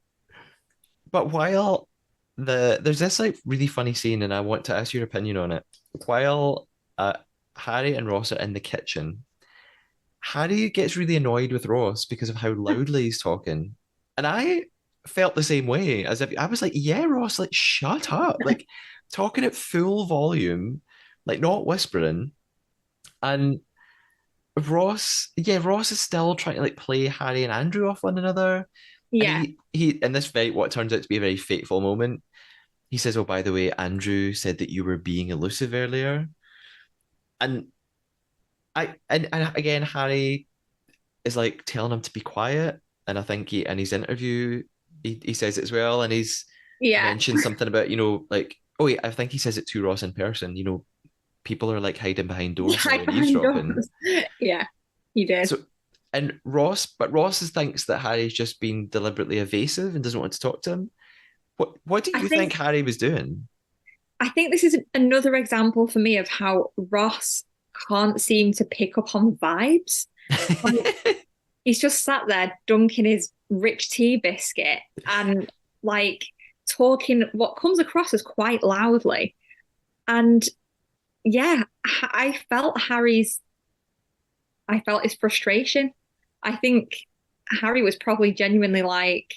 But while there's this like really funny scene, and I want to ask your opinion on it. While uh, Harry and Ross are in the kitchen, Harry gets really annoyed with Ross because of how loudly he's talking. And I felt the same way, as if I was like, yeah, Ross, like shut up. Like talking at full volume, like not whispering. And Ross, yeah, Ross is still trying to like play Harry and Andrew off one another. And Yeah. he in this very what turns out to be a very fateful moment, he says, "Oh, by the way, Andrew said that you were being elusive earlier." And and again, Harry is like telling him to be quiet. And I think he in his interview he says it as well. And he Yeah. mentions something about, like, oh yeah, I think he says it to Ross in person, people are like hiding behind Yeah, doors now I and behind eavesdropping. doors. Yeah, you did. So and Ross thinks that Harry's just being deliberately evasive and doesn't want to talk to him. What do I you think think Harry was doing? I think this is another example for me of how Ross can't seem to pick up on vibes. Like he's just sat there dunking his rich tea biscuit and like talking what comes across as quite loudly. And yeah, I felt his frustration. I think Harry was probably genuinely like,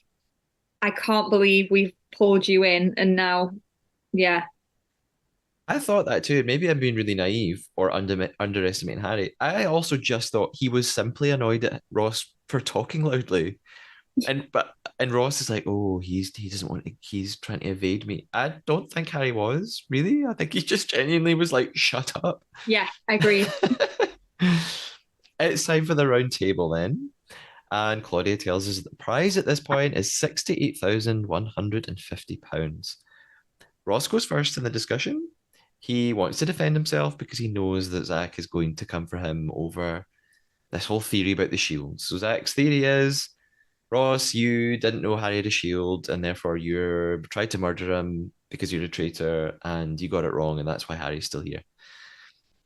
I can't believe we've pulled you in and now, yeah, I thought that too. Maybe I'm being really naive or underestimating Harry. I also just thought he was simply annoyed at Ross for talking loudly. And Ross is like, oh, he doesn't want to, he's trying to evade me. I don't think Harry was, really. I think he just genuinely was like, shut up. yeah, I agree. It's time for the round table then. And Claudia tells us that the prize at this point is £68,150. Ross goes first in the discussion. He wants to defend himself because he knows that Zach is going to come for him over this whole theory about the shield. So Zach's theory is, Ross, you didn't know Harry had a shield, and therefore you tried to murder him because you're a traitor, and you got it wrong, and that's why Harry's still here.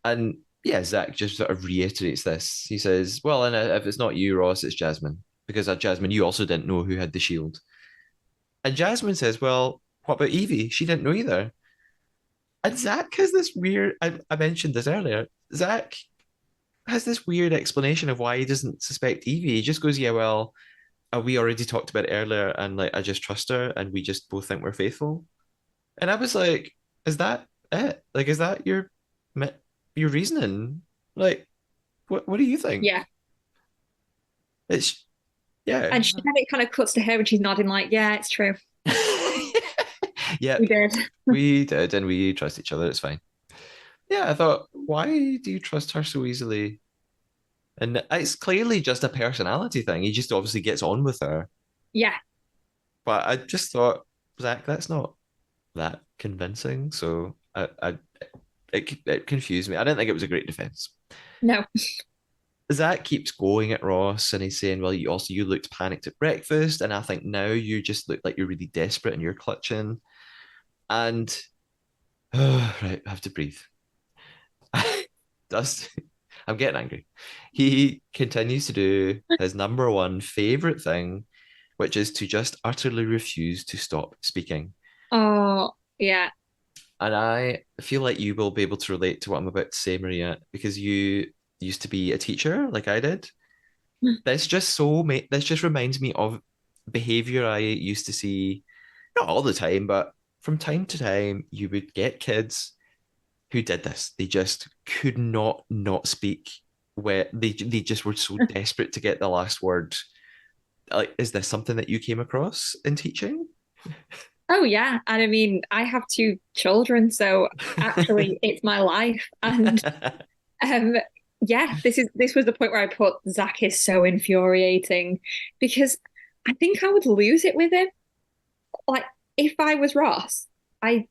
And yeah, Zach just sort of reiterates this. He says, well, and if it's not you, Ross, it's Jasmine, because Jasmine, you also didn't know who had the shield. And Jasmine says, well, what about Evie? She didn't know either. And Zach has this weird, I mentioned this earlier. Zach has this weird explanation of why he doesn't suspect Evie. He just goes, yeah, well, we already talked about it earlier, and like I just trust her, and we just both think we're faithful. And I was like, is that it? Like, is that your reasoning? Like, what do you think? Yeah. It's yeah. And then it kind of cuts to her and she's nodding like, yeah, it's true. We Yep, did. we did, and we trust each other. It's fine. Yeah, I thought, why do you trust her so easily? And it's clearly just a personality thing. He just obviously gets on with her. Yeah. But I just thought, Zach, that's not that convincing. So it confused me. I didn't think it was a great defense. No. Zach keeps going at Ross and he's saying, well, you looked panicked at breakfast. And I think now you just look like you're really desperate and you're clutching. And right, I have to breathe. That's I'm getting angry. He continues to do his number one favorite thing, which is to just utterly refuse to stop speaking. Oh, yeah. And I feel like you will be able to relate to what I'm about to say, Maria, because you used to be a teacher like I did. This just reminds me of behavior I used to see, not all the time, but from time to time, you would get kids who did this. They just could not speak, where they just were so desperate to get the last word. Like, is this something that you came across in teaching? Oh, yeah. And I mean, I have two children, so actually it's my life. And um yeah, this was the point where I put Zach is so infuriating because I think I would lose it with him. Like if I was Ross, I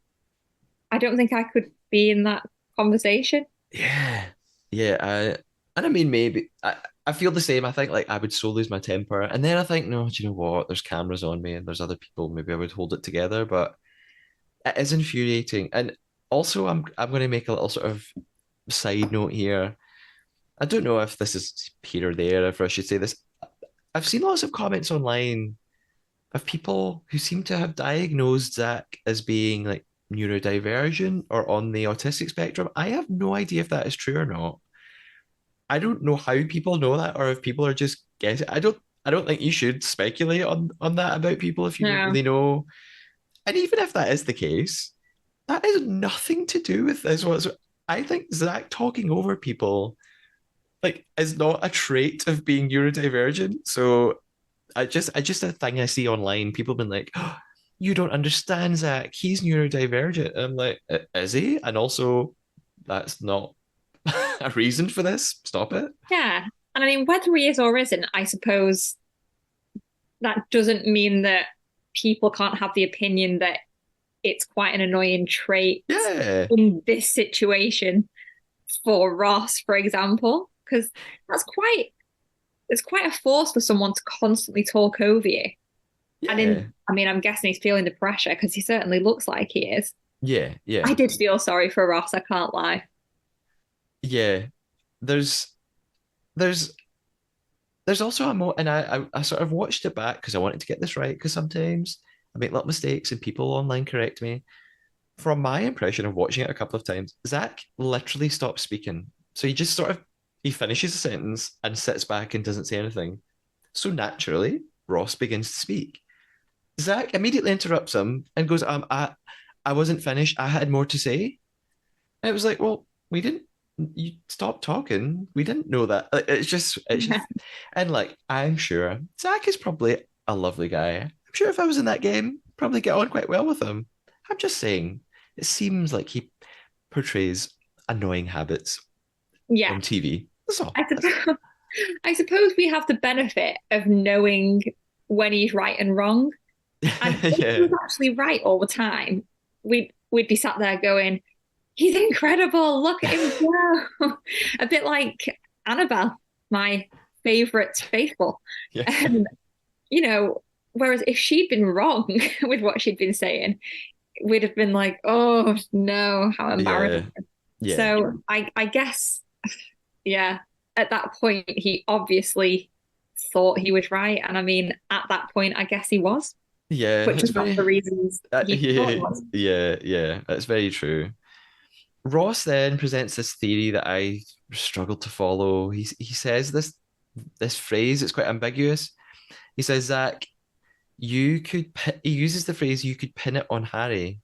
I don't think I could be in that conversation. Yeah, yeah. And I mean, maybe I feel the same. I think like I would so lose my temper, and then I think, no, do you know what? There's cameras on me, and there's other people. Maybe I would hold it together, but it is infuriating. And also, I'm going to make a little sort of side note here. I don't know if this is here or there, if I should say this. I've seen lots of comments online of people who seem to have diagnosed Zach as being like neurodivergent or on the autistic spectrum. I have no idea if that is true or not. I don't know how people know that or if people are just guessing. I don't think you should speculate on that about people if you don't No. really know. And even if that is the case, that has nothing to do with this whatsoever. I think Zach talking over people like is not a trait of being neurodivergent. So I just a thing I see online. People have been like, oh, "You don't understand, Zach. He's neurodivergent." And I'm like, "Is he?" And also, that's not a reason for this. Stop it. Yeah. And I mean, whether he is or isn't, I suppose that doesn't mean that people can't have the opinion that it's quite an annoying trait Yeah, in this situation for Ross, for example, because that's quite it's quite a force for someone to constantly talk over you. And yeah, I mean, I'm guessing he's feeling the pressure because he certainly looks like he is. yeah, I yeah, did feel sorry for Ross, I can't lie. yeah. There's there's there's also a and I sort of watched it back because I wanted to get this right because sometimes I make little mistakes and people online correct me. From my impression of watching it a couple of times, Zach literally stops speaking. So he just sort of he finishes a sentence and sits back and doesn't say anything. So naturally, Ross begins to speak. Zach immediately interrupts him and goes, I wasn't finished. I had more to say. And it was like, well, we didn't you stopped talking. We didn't know that. Like, it's just and like I'm sure Zach is probably a lovely guy. I'm sure if I was in that game, probably get on quite well with him. I'm just saying, it seems like he portrays annoying habits Yeah, on TV. That's all. I suppose I suppose we have the benefit of knowing when he's right and wrong. And if he Yeah. was actually right all the time, we'd be sat there going, he's incredible. Look at him go. A bit like Annabelle, my favorite faithful. Yeah. And, you know, whereas if she'd been wrong with what she'd been saying, we'd have been like, oh no, how Yeah. embarrassing. Yeah. So I guess, yeah, at that point, he obviously thought he was right. And I mean, at that point, I guess he was, Yeah. but It's just not very for reasons he thought yeah, he was. yeah, yeah. That's very true. Ross then presents this theory that I struggled to follow. He says this phrase, it's quite ambiguous. He says, Zach, he uses the phrase, you could pin it on Harry.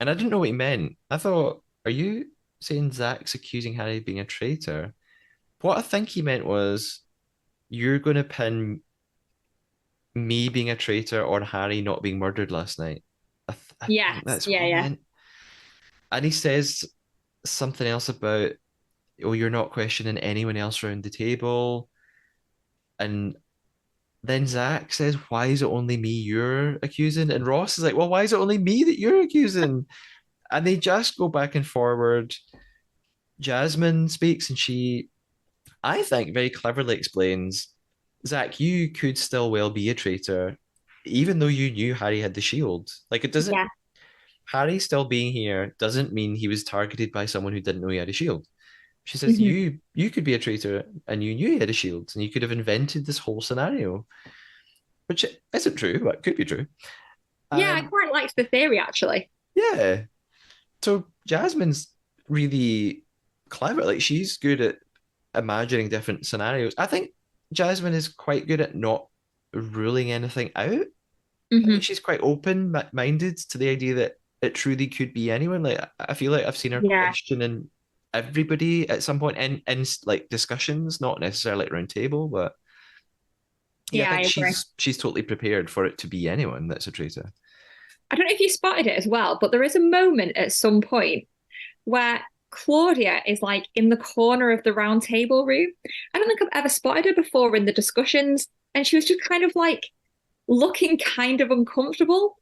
And I didn't know what he meant. I thought, are you saying Zach's accusing Harry of being a traitor? What I think he meant was, you're going to pin me being a traitor on Harry not being murdered last night. I think Yes, that's what yeah, he yeah. meant. And he says something else about, oh, you're not questioning anyone else around the table. And then Zach says, why is it only me you're accusing? And Ross is like, well, why is it only me that you're accusing? And they just go back and forward. Jasmine speaks and she, I think, very cleverly explains, Zach, you could still well be a traitor, even though you knew Harry had the shield. Like, it doesn't, Yeah. Harry still being here doesn't mean he was targeted by someone who didn't know he had a shield. She says, Mhm. you could be a traitor and you knew he had a shield and you could have invented this whole scenario, which isn't true, but could be true. Yeah, I And quite liked the theory actually. yeah, so Jasmine's really clever. Like she's good at imagining different scenarios. I think Jasmine is quite good at not ruling anything out. I think Hmm. she's quite open minded to the idea that it truly could be anyone. Like I feel like I've seen her Yeah. questioning everybody at some point in like discussions, not necessarily at round table, but yeah, I Yeah, I think agree. she's totally prepared for it to be anyone that's a traitor. I don't know if you spotted it as well, but there is a moment at some point where Claudia is like in the corner of the round table room. I don't think I've ever spotted her before in the discussions. And she was just kind of like looking kind of uncomfortable,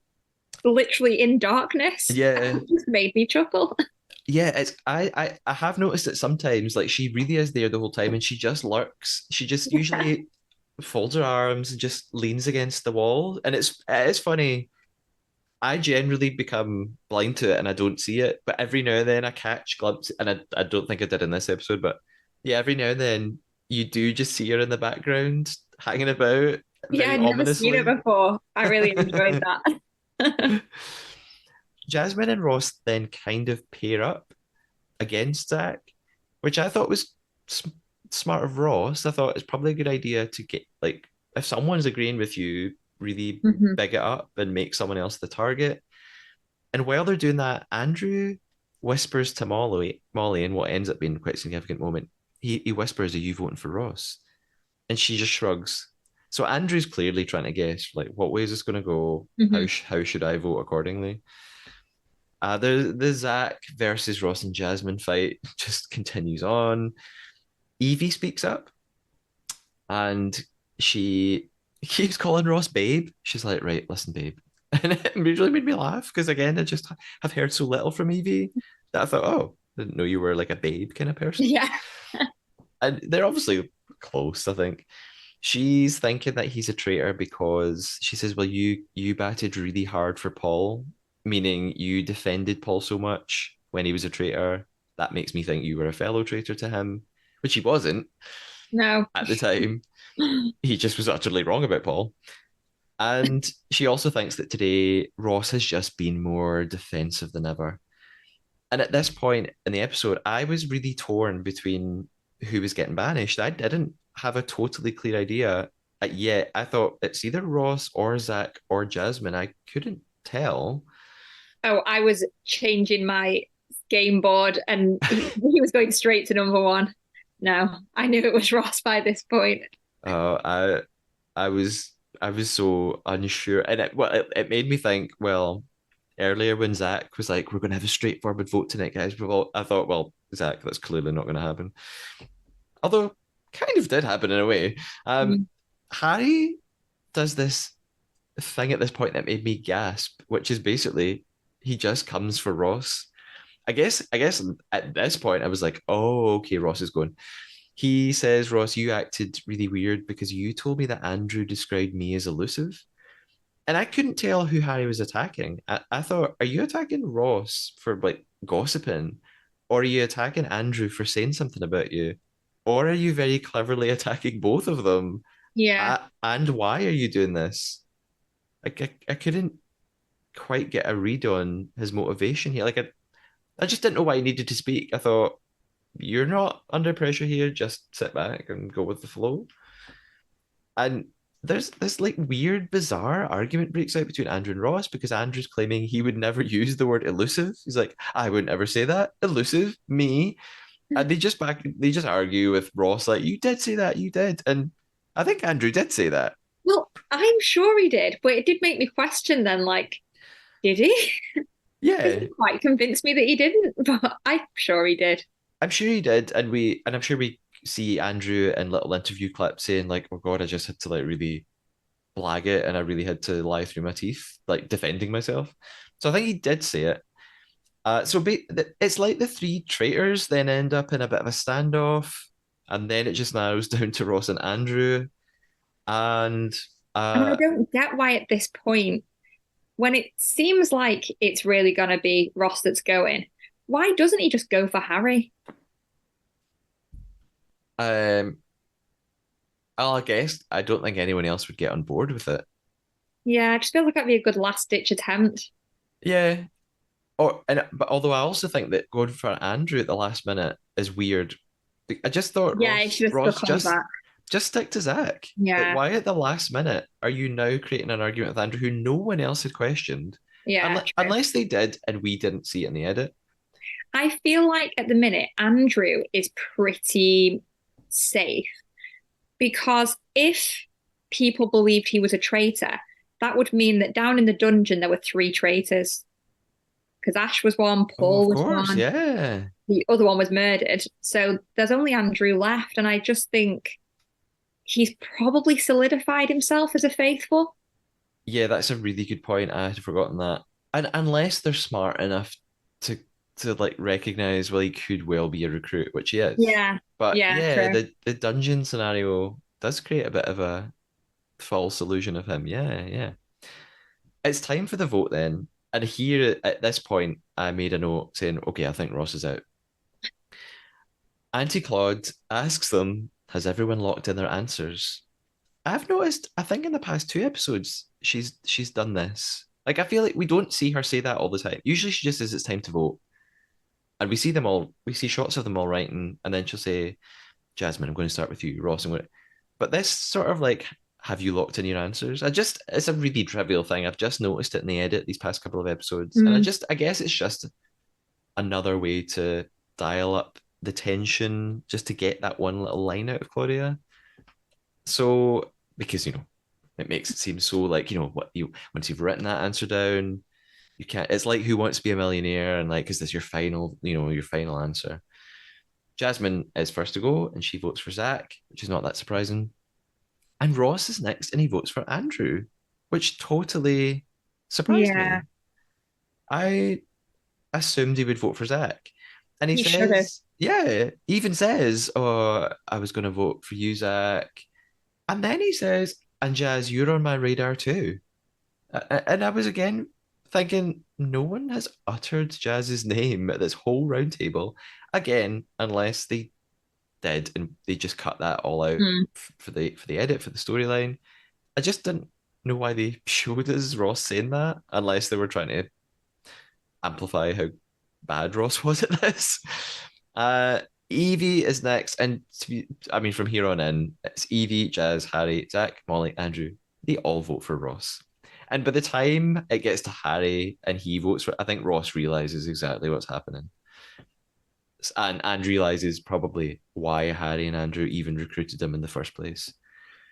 literally in darkness. Yeah, It just made me chuckle. yeah. It's I have noticed that sometimes like she really is there the whole time, and she just lurks. She just usually folds her arms and just leans against the wall, and it's funny. I generally become blind to it and I don't see it, but every now and then I catch glimpses, and I don't think I did in this episode, but yeah, every now and then you do just see her in the background hanging about Yeah, very I'd never seen it ominously. before. I really enjoyed that. Jasmine and Ross then kind of pair up against Zach, which I thought was smart of Ross. I thought it's probably a good idea to get, like, if someone's agreeing with you, really Mhm. big it up and make someone else the target. And while they're doing that, Andrew whispers to Molly in what ends up being quite a significant moment. He whispers, "Are you voting for Ross?" And she just shrugs. So Andrew's clearly trying to guess, like, what way is this going to go? Mhm. How should I vote accordingly? The Zach versus Ross and Jasmine fight just continues on. Evie speaks up and she keeps calling Ross babe. She's like, right, listen, babe. And it really made me laugh because, again, I just have heard so little from Evie that I thought, oh, I didn't know you were like a babe kind of person. Yeah. And they're obviously close, I think. She's thinking that he's a traitor because she says, well, you batted really hard for Paul, meaning you defended Paul so much when he was a traitor. That makes me think you were a fellow traitor to him, which he wasn't No. at the time. He just was utterly wrong about Paul. And she also thinks that today Ross has just been more defensive than ever. And at this point in the episode, I was really torn between who was getting banished. I didn't have a totally clear idea yet. I thought it's either Ross or Zach or Jasmine. I couldn't tell. Oh, I was changing my game board and he was going straight to number one. No, I knew it was Ross by this point. Uh, I I was I was so unsure, and it made me think. Well, earlier when Zach was like, "We're going to have a straightforward vote tonight, guys," I thought, well, Zach, that's clearly not going to happen. Although, kind of did happen in a way. Mm. Harry does this thing at this point that made me gasp, which is basically he just comes for Ross. I guess at this point I was like, oh, okay, Ross is going. He says, Ross, you acted really weird because you told me that Andrew described me as elusive. And I couldn't tell who Harry was attacking. I thought, are you attacking Ross for like gossiping? Or are you attacking Andrew for saying something about you? Or are you very cleverly attacking both of them? Yeah. And why are you doing this? Like, I couldn't quite get a read on his motivation here. Like, I just didn't know why he needed to speak. I thought, you're not under pressure here. Just sit back and go with the flow. And there's this like weird, bizarre argument breaks out between Andrew and Ross because Andrew's claiming he would never use the word elusive. He's like, I would never say that. Elusive, me. And they just argue with Ross, like, you did say that, you did. And I think Andrew did say that. Well, I'm sure he did, but it did make me question then, like, did he? Because Yeah, he quite convinced me that he didn't, but I'm sure he did. I'm sure he did. And I'm sure we see Andrew in little interview clips saying, like, oh God, I just had to like really blag it and I really had to lie through my teeth, like defending myself. So I think he did say it. It's like the three traitors then end up in a bit of a standoff, and then it just narrows down to Ross and Andrew. And And I uh, don't get why at this point, when it seems like it's really going to be Ross that's going, why doesn't he just go for Harry? um, I guess I don't think anyone else would get on board with it. Yeah, I just feel like that'd be a good last ditch attempt. Yeah. But although I also think that going for Andrew at the last minute is weird. I just thought Yeah, he should have Ross stuck on that. just stick to Zach. Like, Yeah, why at the last minute are you now creating an argument with Andrew who no one else had questioned? yeah, true. Unless they did and we didn't see it in the edit. I feel like at the minute, Andrew is pretty safe because if people believed he was a traitor, that would mean that down in the dungeon there were three traitors. Because Ash was one, Oh, Paul of was course, one, yeah. the other one was murdered. So there's only Andrew left. And I just think he's probably solidified himself as a faithful. Yeah, that's a really good point. I had forgotten that. And unless they're smart enough to like recognize, well, he could well be a recruit, which he is. Yeah, But yeah, yeah, true. the dungeon scenario does create a bit of a false illusion of him. Yeah, yeah. it's time for the vote then. And here at this point, I made a note saying, okay, I think Ross is out. Auntie Claude asks them, has everyone locked in their answers? I've noticed, I think in the past two episodes, she's done this. Like I feel like we don't see her say that all the time. Usually she just says it's time to vote. And we see them all, we see shots of them all writing, and then she'll say, Jasmine, I'm going to start with you, Ross, I'm going to... But this sort of like, have you locked in your answers? It's a really trivial thing. I've just noticed it in the edit these past couple of episodes. And Mm. I guess it's just another way to dial up the tension just to get that one little line out of Claudia. So, because, it makes it seem so like, what you, once you've written that answer down, you can't, it's like Who Wants to Be a Millionaire? And like, is this your final, your final answer? Jasmine is first to go and she votes for Zach, which is not that surprising. And Ross is next and he votes for Andrew, which totally surprised Yeah, me. I assumed he would vote for Zach. And he he should have. says, yeah, he even says, oh, I was going to vote for you, Zach. And then he says, and Jazz, you're on my radar too. And I was again thinking, no one has uttered Jazz's name at this whole round table again, unless they did and they just cut that all out Mm. for the edit for the storyline. I just didn't know why they showed us Ross saying that, unless they were trying to amplify how bad Ross was at this. Uh, Evie is next, and I mean, from here on in, it's Evie, Jazz, Harry, Zach, Molly, Andrew. They all vote for Ross. And by the time it gets to Harry and he votes for, I think Ross realizes exactly what's happening, and realizes probably why Harry and Andrew even recruited him in the first place.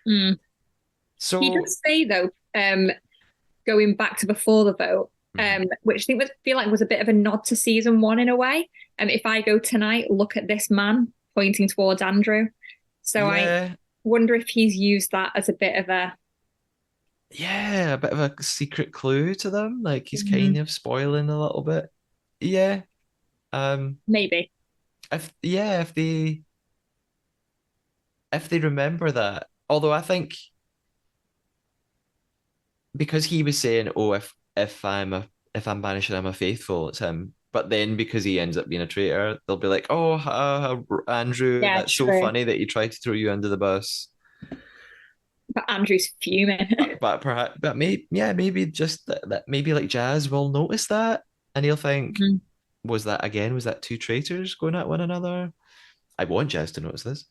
Mm. He So, does say though, going back to before the vote, mhm. which I think feel like was a bit of a nod to season one in a way. If I go tonight, look at this man pointing towards Andrew. So I Yeah, wonder if he's used that as a bit of a yeah, a bit of a secret clue to them. Like he's kind Mhm. of spoiling a little bit. Yeah. Um, Maybe. if yeah, if they remember that. Although I think because he was saying, "Oh, if I'm banished, I'm a faithful," it's him. But then because he ends up being a traitor, they'll be like, "Oh, Andrew, Yeah, that's so true. funny that he tried to throw you under the bus." But Andrew's fuming. But perhaps, but maybe, yeah, maybe just that maybe like Jazz will notice that, and he'll think, Mhm. "Was that again? Was that two traitors going at one another?" I want Jazz to notice this.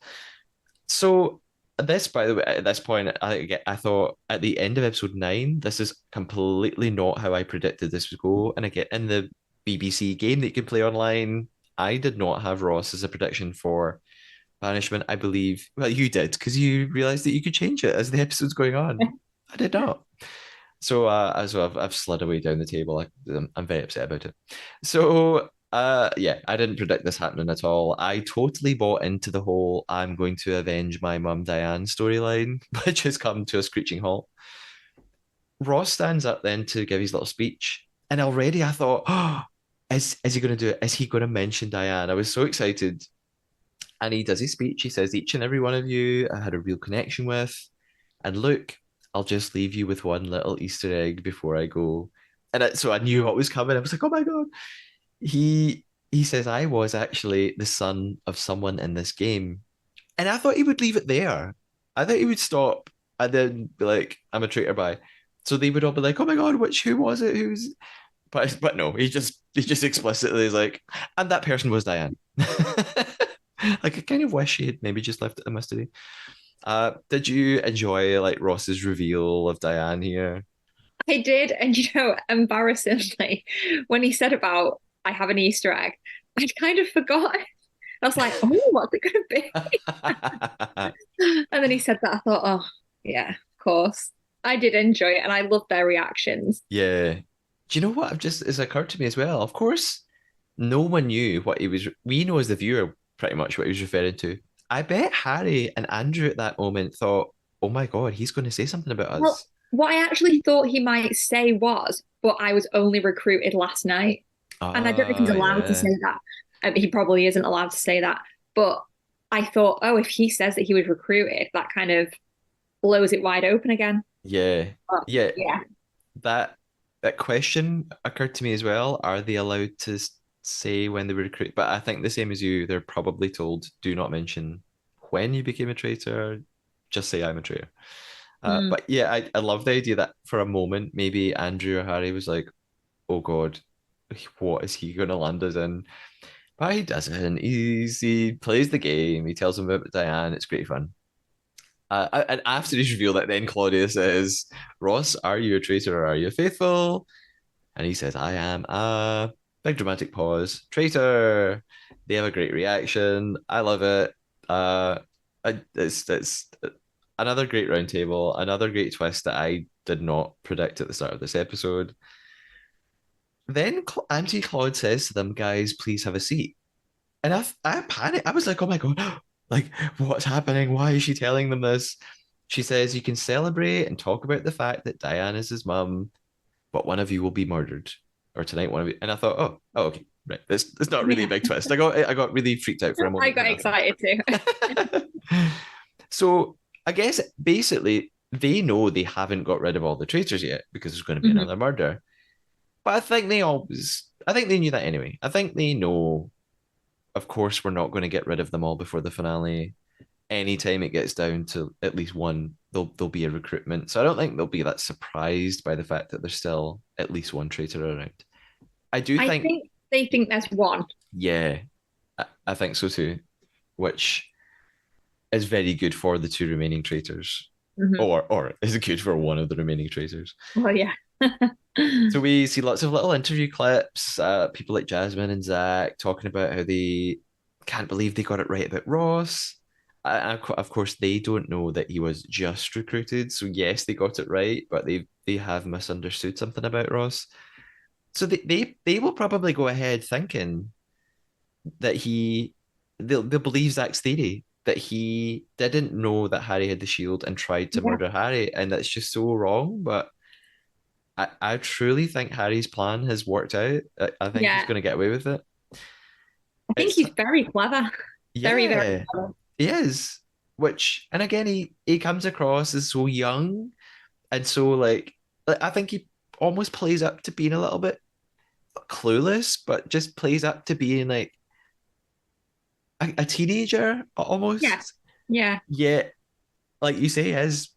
So this, by the way, at this point, I thought at the end of episode 9, this is completely not how I predicted this would go. And again, in the BBC game that you can play online, I did not have Ross as a prediction for banishment. I believe, well, you did because you realized that you could change it as the episode's going on. I did not. So I've slid away down the table. I'm very upset about it. So yeah, I didn't predict this happening at all. I totally bought into the whole I'm going to avenge my mum Diane storyline, which has come to a screeching halt. Ross stands up then to give his little speech, and already I thought, oh, is he going to do it? Is he going to mention Diane? I was so excited. And he does his speech. He says, each and every one of you I had a real connection with. And look, I'll just leave you with one little Easter egg before I go. So I knew what was coming. I was like, oh my God. He says, I was actually the son of someone in this game. And I thought he would leave it there. I thought he would stop and then be like, I'm a traitor by. So they would all be like, oh my God, who was it? But no, he just explicitly is like, and that person was Diane. Like I kind of wish he had maybe just left it a mystery. Did you enjoy like Ross's reveal of Diane here? I did, and embarrassingly, when he said about I have an Easter egg, I'd kind of forgot. I was like, oh, what's it gonna be? And then he said that, I thought, oh, yeah, of course. I did enjoy it, and I loved their reactions. Yeah. Do you know what? I've just it's occurred to me as well. Of course, no one knew what he was. We know as the viewer pretty much what he was referring to. I bet Harry and Andrew at that moment thought, "Oh my God, he's going to say something about Well, us." what I actually thought he might say was, but I was only recruited last night. And I don't know if he's Ah, allowed to yeah, say that. He probably isn't allowed to say that. But I thought, oh, if he says that he was recruited, that kind of blows it wide open again. yeah, But yeah. yeah. That. that question occurred to me as well. Are they allowed to say when they were recruited? But I think the same as you, they're probably told, do not mention when you became a traitor. Just say I'm a traitor. Mm. But yeah, I love the idea that for a moment, maybe Andrew or Harry was like, oh God, what is he going to land us in? But he doesn't. He plays the game. He tells them about Diane. It's great fun. And after he's revealed that, then Claudia says, Ross, are you a traitor or are you faithful? And he says, I am a big dramatic pause. Traitor. They have a great reaction. I love it. Uh, it's another great roundtable, another great twist that I did not predict at the start of this episode. Then Auntie Claude says to them, guys, please have a seat. And I panicked. I was like, oh my God, like, what's happening? Why is she telling them this? She says, you can celebrate and talk about the fact that Diane is his mum, but one of you will be murdered. Or tonight, one of you. And I thought, oh, okay, right. It's not really a Yeah, big twist. I got really freaked out for a I moment for got nothing. excited too. So I guess basically they know they haven't got rid of all the traitors yet because there's going to be Mhm. another murder. But I think they knew that anyway. I think they know, of course, we're not going to get rid of them all before the finale. Anytime it gets down to at least one, there'll be a recruitment. So I don't think they'll be that surprised by the fact that there's still at least one traitor around. I do I think, think they think there's one. yeah, I think so too, which is very good for the two remaining traitors, Hmm. or is good for one of the remaining traitors. Well, yeah. So we see lots of little interview clips, people like Jasmine and Zach talking about how they can't believe they got it right about Ross. Of course, they don't know that he was just recruited. So yes, they got it right, but they have misunderstood something about Ross. So they will probably go ahead thinking that they'll believe Zach's theory that he didn't know that Harry had the shield and tried to Yeah. murder Harry, and that's just so wrong. But I truly think Harry's plan has worked out. I think he's Yeah. going to get away with it. I think It's he's very clever. Very, very yeah, clever. he is. Which and again, he comes across as so young and so like I think he almost plays up to being a little bit clueless, but just plays up to being like a teenager Yeah. almost. Yeah. Yet, like you say, is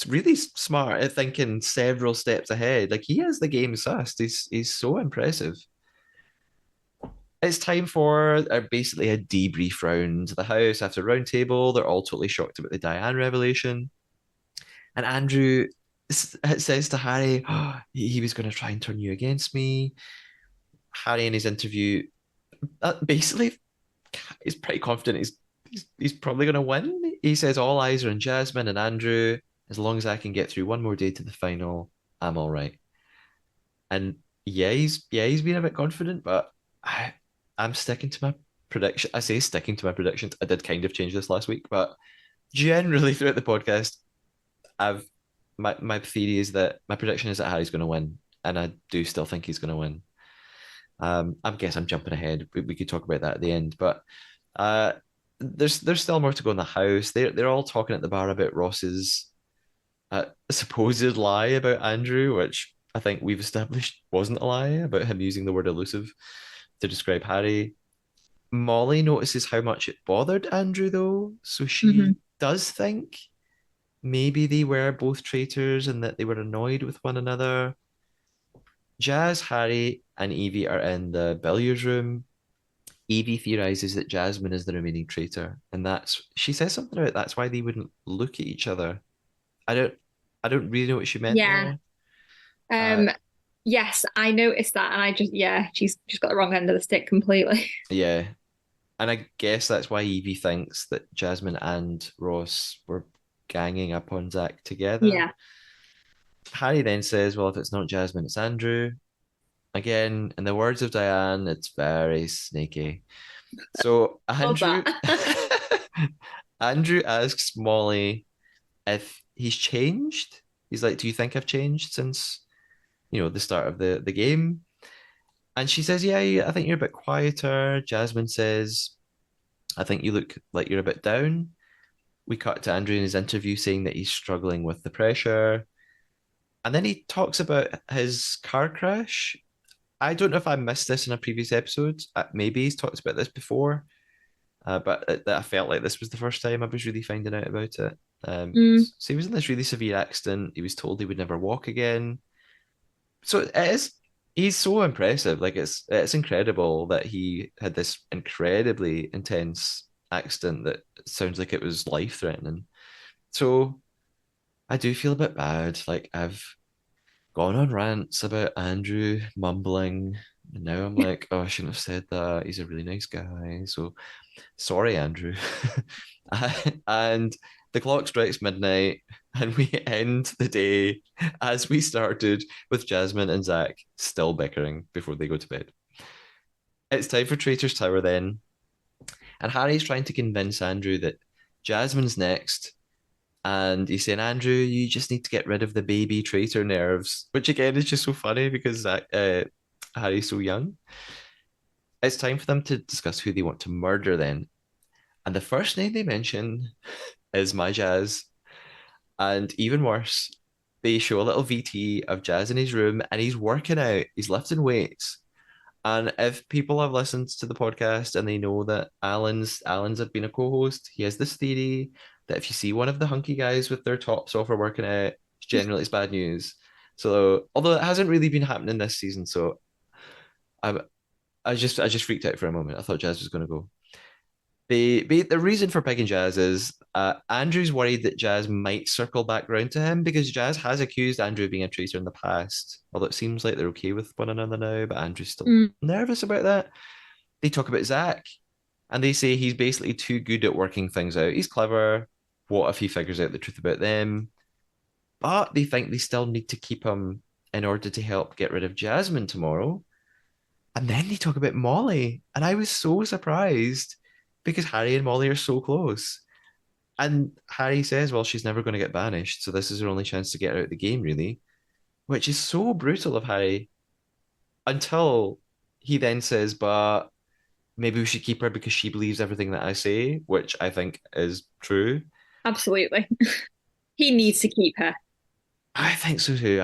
really smart at thinking several steps ahead. Like he has the game sussed. He's so impressive. It's time for basically a debrief round the house after round table. They're all totally shocked about the Diane revelation. And Andrew says to Harry, oh, he was going to try and turn you against me. Harry, in his interview, basically, he's pretty confident he's probably going to win. He says, all eyes are on Jasmine and Andrew. As long as I can get through one more day to the final, I'm all right. And he's been a bit confident, but I'm sticking to my prediction. I say sticking to my predictions. I did kind of change this last week, but generally throughout the podcast, I've my theory is that my prediction is that Harry's going to win, and I do still think he's going to win. I guess I'm jumping ahead. We could talk about that at the end, but uh, there's still more to go in the house. They're all talking at the bar about Ross's supposed lie about Andrew, which I think we've established wasn't a lie about him using the word elusive to describe Harry. Molly notices how much it bothered Andrew, though, so Hmm. she does think maybe they were both traitors and that they were annoyed with one another. Jazz, Harry, and Evie are in the billiards room. Evie theorizes that Jasmine is the remaining traitor, and that's she says something about that's why they wouldn't look at each other. I don't I don't really know what she meant Yeah. there. Uh, Um, yes, I noticed that and I just yeah, she's got the wrong end of the stick completely. yeah, and I guess that's why Evie thinks that Jasmine and Ross were ganging up on Zach together. Yeah. Harry then says, "Well, if it's not Jasmine, it's Andrew." Again, in the words of Diane, it's very sneaky. So Love Andrew that. Andrew asks Molly if he's changed. He's like, "Do you think I've changed since the start of the game?" And she says, "Yeah, I think you're a bit quieter." Jasmine says, "I think you look like you're a bit down." We cut to Andrew in his interview saying that he's struggling with the pressure. And then he talks about his car crash. I don't know if I missed this in a previous episode. Maybe he's talked about this before, but I felt like this was the first time I was really finding out about it. Mm, So he was in this really severe accident. He was told he would never walk again. So it is. He's so impressive. Like it's incredible that he had this incredibly intense accident that sounds like it was life threatening. So I do feel a bit bad. Like I've gone on rants about Andrew mumbling. And now I'm like, oh, I shouldn't have said that. He's a really nice guy. So sorry, Andrew. And the clock strikes midnight, and we end the day as we started with Jasmine and Zach still bickering before they go to bed. It's time for Traitor's Tower then, and Harry's trying to convince Andrew that Jasmine's next. And he's saying, Andrew, you just need to get rid of the baby traitor nerves, which again is just so funny because Harry's so young. It's time for them to discuss who they want to murder then. And the first name they mention is my Jazz. And even worse, they show a little VT of Jazz in his room and he's working out, he's lifting weights. And if people have listened to the podcast and they know that Alan's have been a co-host, he has this theory that if you see one of the hunky guys with their tops off or working out, generally it's bad news. So although it hasn't really been happening this season, so I I just freaked out for a moment. I thought Jazz was going to go. The reason for picking Jazz is Andrew's worried that Jazz might circle back round to him because Jazz has accused Andrew of being a traitor in the past. Although it seems like they're okay with one another now, but Andrew's still mm. nervous about that. They talk about Zach and they say he's basically too good at working things out. He's clever. What if he figures out the truth about them? But they think they still need to keep him in order to help get rid of Jasmine tomorrow. And then they talk about Molly. And I was so surprised because Harry and Molly are so close. And Harry says, well, she's never going to get banished. So this is her only chance to get her out of the game, really, which is so brutal of Harry until he then says, but maybe we should keep her because she believes everything that I say, which I think is true. Absolutely. He needs to keep her. I think so too.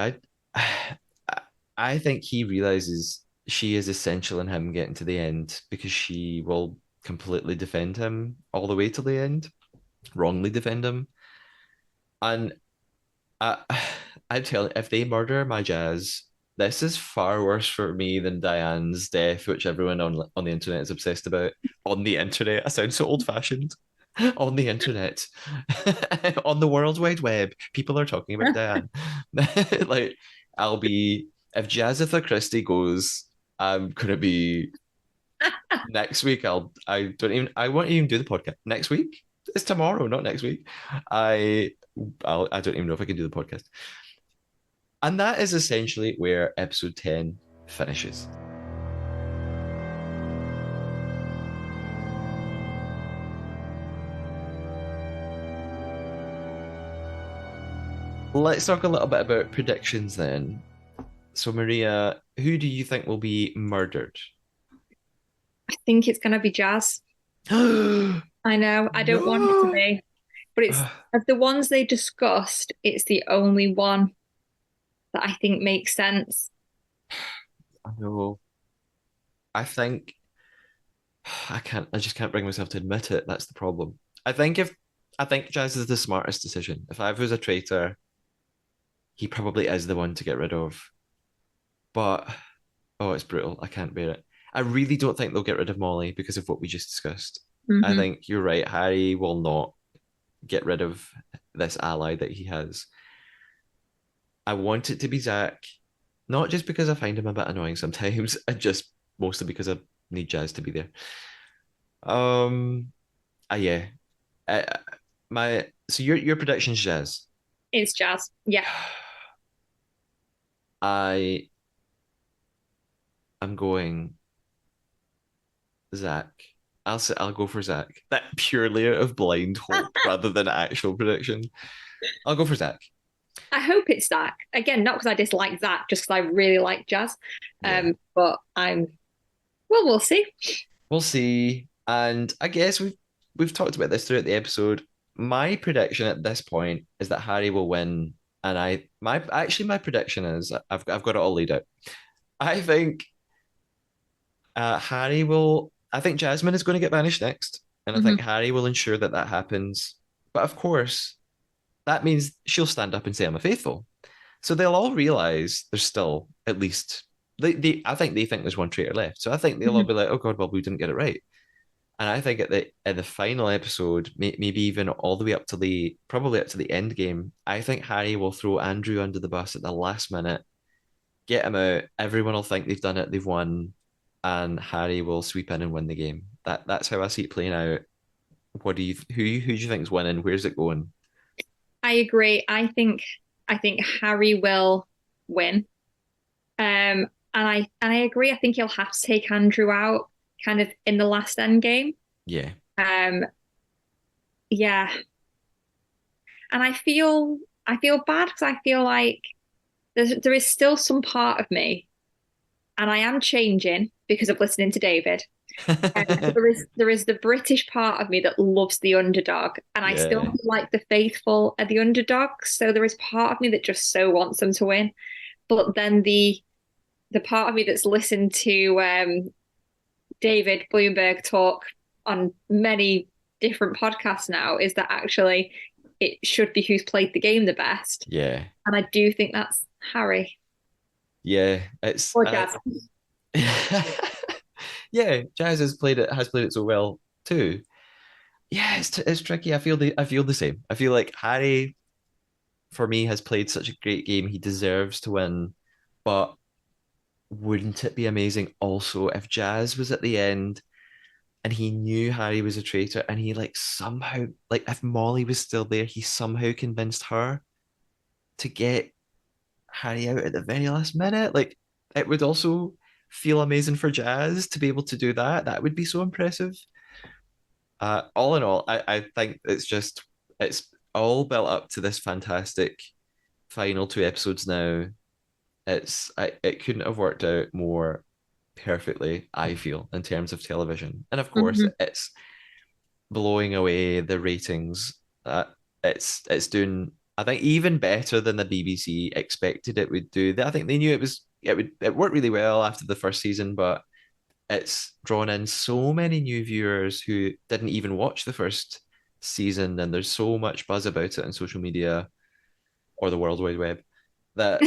I think he realizes she is essential in him getting to the end because she will completely defend him all the way to the end, wrongly defend him. And I, I'm telling, if they murder my Jazz, this is far worse for me than Diane's death, which everyone on the internet is obsessed about. On the internet, I sound so old fashioned. On the internet, on the World Wide Web, people are talking about Diane. Like, I'll be if Jazzitha Christie goes, I'm gonna be next week. I won't even do the podcast next week. It's tomorrow, not next week. I I don't even know if I can do the podcast. And that is essentially where episode 10 finishes. Let's talk a little bit about predictions then. So, Maria, who do you think will be murdered? I think it's going to be Jazz. No. I know. I don't want it to be, but it's of the ones they discussed, it's the only one that I think makes sense. I know. I think I just can't bring myself to admit it. That's the problem. I think Jazz is the smartest decision. If I was a traitor, he probably is the one to get rid of. But oh, it's brutal. I can't bear it. I really don't think they'll get rid of Molly because of what we just discussed. I Hmm. think you're right. Harry will not get rid of this ally that he has. I want it to be Zach, not just because I find him a bit annoying sometimes, and just mostly because I need Jazz to be there. Um, yeah. Uh, my so your prediction's Jazz. It's Jazz. Yeah. I am going Zach. I'll go for Zach. That purely out of blind hope rather than actual prediction. I'll go for Zach. I hope it's Zach. Again, not because I dislike Zach, just because I really like Jazz. Yeah, But well, we'll see. we'll see. And I guess we've talked about this throughout the episode. My prediction at this point is that Harry will win And my prediction is I've got it all laid out. I think Harry will. I think Jasmine is going to get banished next, and I think Hmm. Harry will ensure that that happens. But of course, that means she'll stand up and say, "I'm a faithful." So they'll all realize there's still at least I think they think there's one traitor left. So I think they'll all Hmm. be like, "Oh God, well we didn't get it right." And I think at the final episode, maybe even all the way up to the probably up to the end game, I think Harry will throw Andrew under the bus at the last minute, get him out. Everyone will think they've done it, they've won, and Harry will sweep in and win the game. That's how I see it playing out. What do you who do you think's winning? Where's it going? I agree. I think Harry will win. And I agree. I think he'll have to take Andrew out kind of in the last end game. Yeah, Um, yeah. And I feel bad because I feel like there is still some part of me, and I am changing because of listening to David. There is the British part of me that loves the underdog, and I still yeah, feel like the faithful are the underdogs. So there is part of me that just so wants them to win. But then the part of me that's listened to David Bloomberg talk on many different podcasts now is that actually it should be who's played the game the best. yeah, And I do think that's Harry yeah. It's or Jazz. yeah. Jazz has played it so well too. Yeah, it's tricky. I feel the same. I feel like Harry for me has played such a great game. He deserves to win, but wouldn't it be amazing also if Jazz was at the end and he knew Harry was a traitor and he like somehow like if Molly was still there, he somehow convinced her to get Harry out at the very last minute. Like it would also feel amazing for Jazz to be able to do that. That would be so impressive. All in all, I think it's all built up to this fantastic final two episodes now. It couldn't have worked out more perfectly, I feel, in terms of television. And of course, Mhm. it's blowing away the ratings. It's doing, I think, even better than the BBC expected it would do. I think they knew it worked really well after the first season, but it's drawn in so many new viewers who didn't even watch the first season, and there's so much buzz about it on social media or the World Wide Web that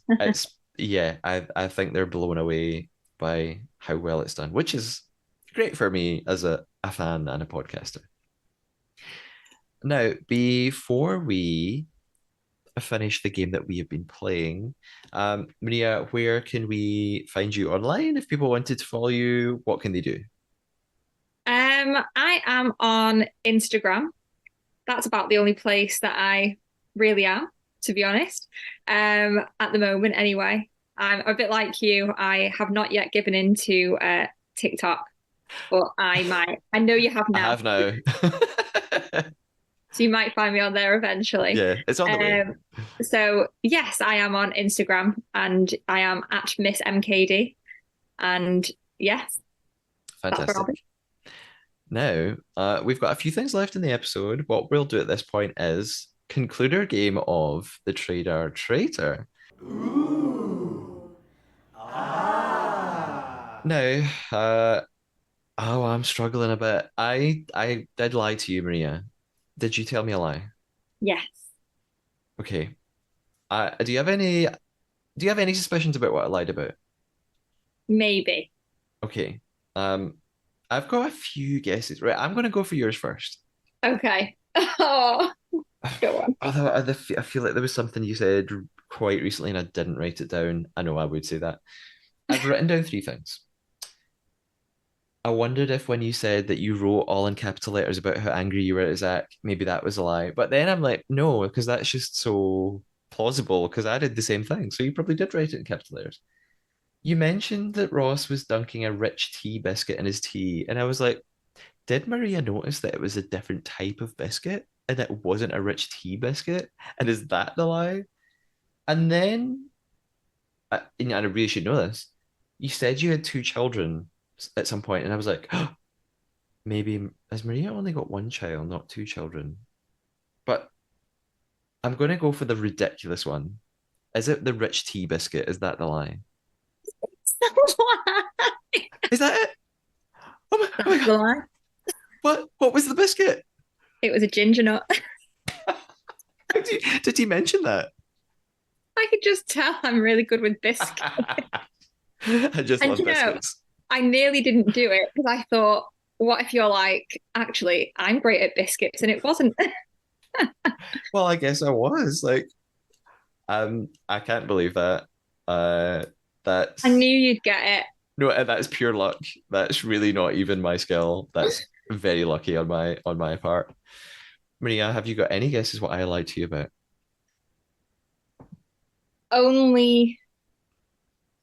it's yeah, I think they're blown away by how well it's done, which is great for me as a fan and a podcaster. Now, before we finish the game that we have been playing, Maria, where can we find you online? If people wanted to follow you, what can they do? I am on Instagram. That's about the only place that I really am, to be honest. At the moment, anyway. I'm a bit like you. I have not yet given into TikTok, but I might. I know you have I now, have now. so you might find me on there eventually. Yeah, it's on the way. Um, so yes, I am on Instagram and I am at Miss MKD. And yes, that's where I'll Fantastic. be. Now, we've got a few things left in the episode. What we'll do at this point is conclude our game of the Trader Traitor. Now, oh, I'm struggling a bit. I did lie to you, Maria. Did you tell me a lie? Yes, Okay. Do you have any suspicions about what I lied about? maybe. Okay. Um, I've got a few guesses. Right, I'm gonna go for yours first. Okay. Oh, go on. Although I feel like there was something you said quite recently and I didn't write it down. I know I would say that. I've written down three things. I wondered if when you said that you wrote all in capital letters about how angry you were at Zach, maybe that was a lie. But then I'm like, no, because that's just so plausible because I did the same thing. So you probably did write it in capital letters. You mentioned that Ross was dunking a rich tea biscuit in his tea. And I was like, did Maria notice that it was a different type of biscuit and it wasn't a rich tea biscuit? And is that the lie? And then, and I really should know this, you said you had two children at some point, and I was like, oh, maybe has Maria only got one child, not two children? But I'm going to go for the ridiculous one. Is it the rich tea biscuit? Is that the lie? Is that it? Oh my That's God. the lie. What? What was the biscuit? It was a ginger nut. Did he mention that? I could just tell I'm really good with biscuits. I just And love you know, biscuits. I nearly didn't do it because I thought, what if you're like, actually, I'm great at biscuits, and it wasn't. Well, I guess I was like, I can't believe that. Uh, I knew that's you'd get it. no, that's pure luck. That's really not even my skill. That's very lucky on my part. Maria, have you got any guesses what I lied to you about? Only,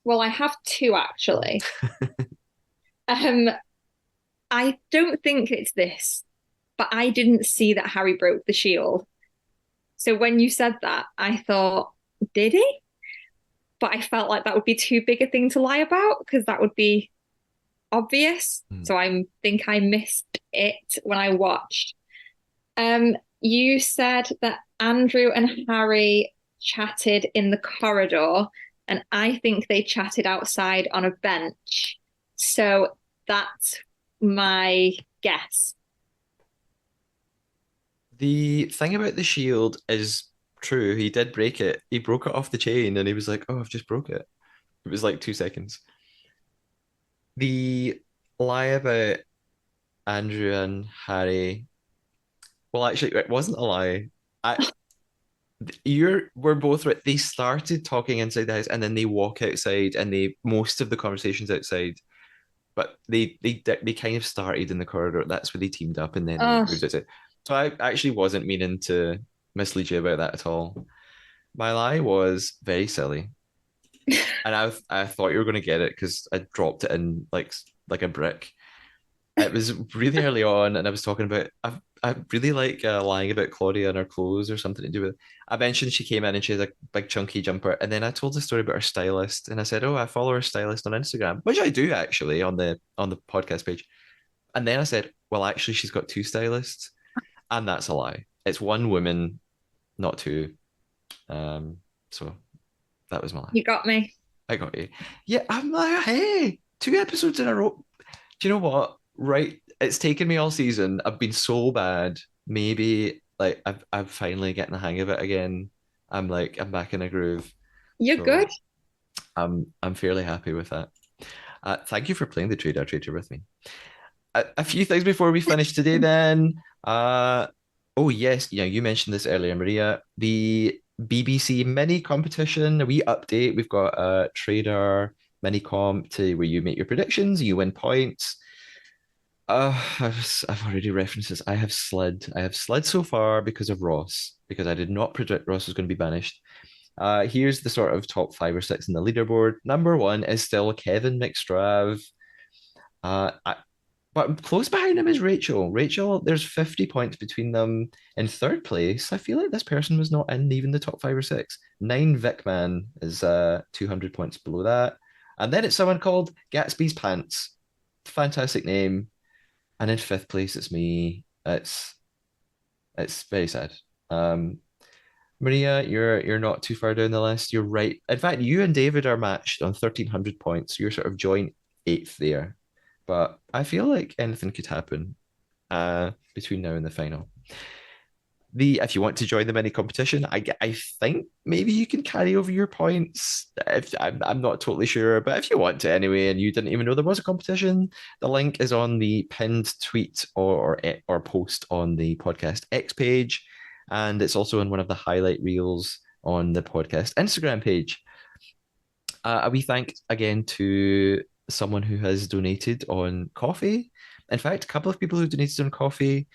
well, I have two actually. Um, I don't think it's this, but I didn't see that Harry broke the shield. So when you said that, I thought, did he? But I felt like that would be too big a thing to lie about because that would be obvious. Hmm. So I think I missed it when I watched. You said that Andrew and Harry chatted in the corridor, and I think they chatted outside on a bench. So that's my guess. The thing about the shield is true. He did break it. He broke it off the chain and he was like, "Oh, I've just broke it." It was like 2 seconds. The lie about Andrew and Harry, well, actually, it wasn't a lie. I we're both right. They started talking inside the house and then they walk outside and they most of the conversations outside, but they kind of started in the corridor. That's where they teamed up and then they Oh, moved outside. So I actually wasn't meaning to mislead you about that at all. My lie was very silly, and I thought you were going to get it because I dropped it in like a brick. It was really early on, and I was talking about I really like lying about Claudia and her clothes or something to do with. I mentioned she came in and she had a big chunky jumper, and then I told the story about her stylist, and I said, "Oh, I follow her stylist on Instagram," which I do actually on the podcast page. And then I said, "Well, actually, she's got two stylists," and that's a lie. It's one woman, not two. So that was my lie. you got me. I got you. Yeah, I'm like, hey, 2 episodes in a row. Do you know what? Right, it's taken me all season. I've been so bad. Maybe like I'm finally getting the hang of it again. I'm back in a groove. You're good. So I'm fairly happy with that. Thank you for playing the Traitor with me. A few things before we finish today, then. Oh yes, yeah, you mentioned this earlier, Maria. The BBC mini competition, a wee update. We've got a trader mini comp to where you make your predictions, you win points. I've already referenced this. I have slid. I have slid so far because of Ross, because I did not predict Ross was going to be banished. Here's the sort of top 5 or 6 in the leaderboard. Number one is still Kevin McStrav. I, but close behind him is Rachel. Rachel, there's 50 points between them. In third place, I feel like this person was not in even the top 5 or 6. Nine Vickman is 200 points below that. And then it's someone called Gatsby's Pants. Fantastic name. And in fifth place, it's me. It's very sad. Um, Maria, you're not too far down the list. You're right. In fact, you and David are matched on 1,300 points. You're sort of joint eighth there. But I feel like anything could happen between now and the final. If you want to join the mini competition, I think maybe you can carry over your points. If I'm not totally sure, but if you want to anyway, and you didn't even know there was a competition, the link is on the pinned tweet or post on the podcast X page, and it's also in one of the highlight reels on the podcast Instagram page. A wee thank again to someone who has donated on coffee. In fact, a couple of people who donated on coffee.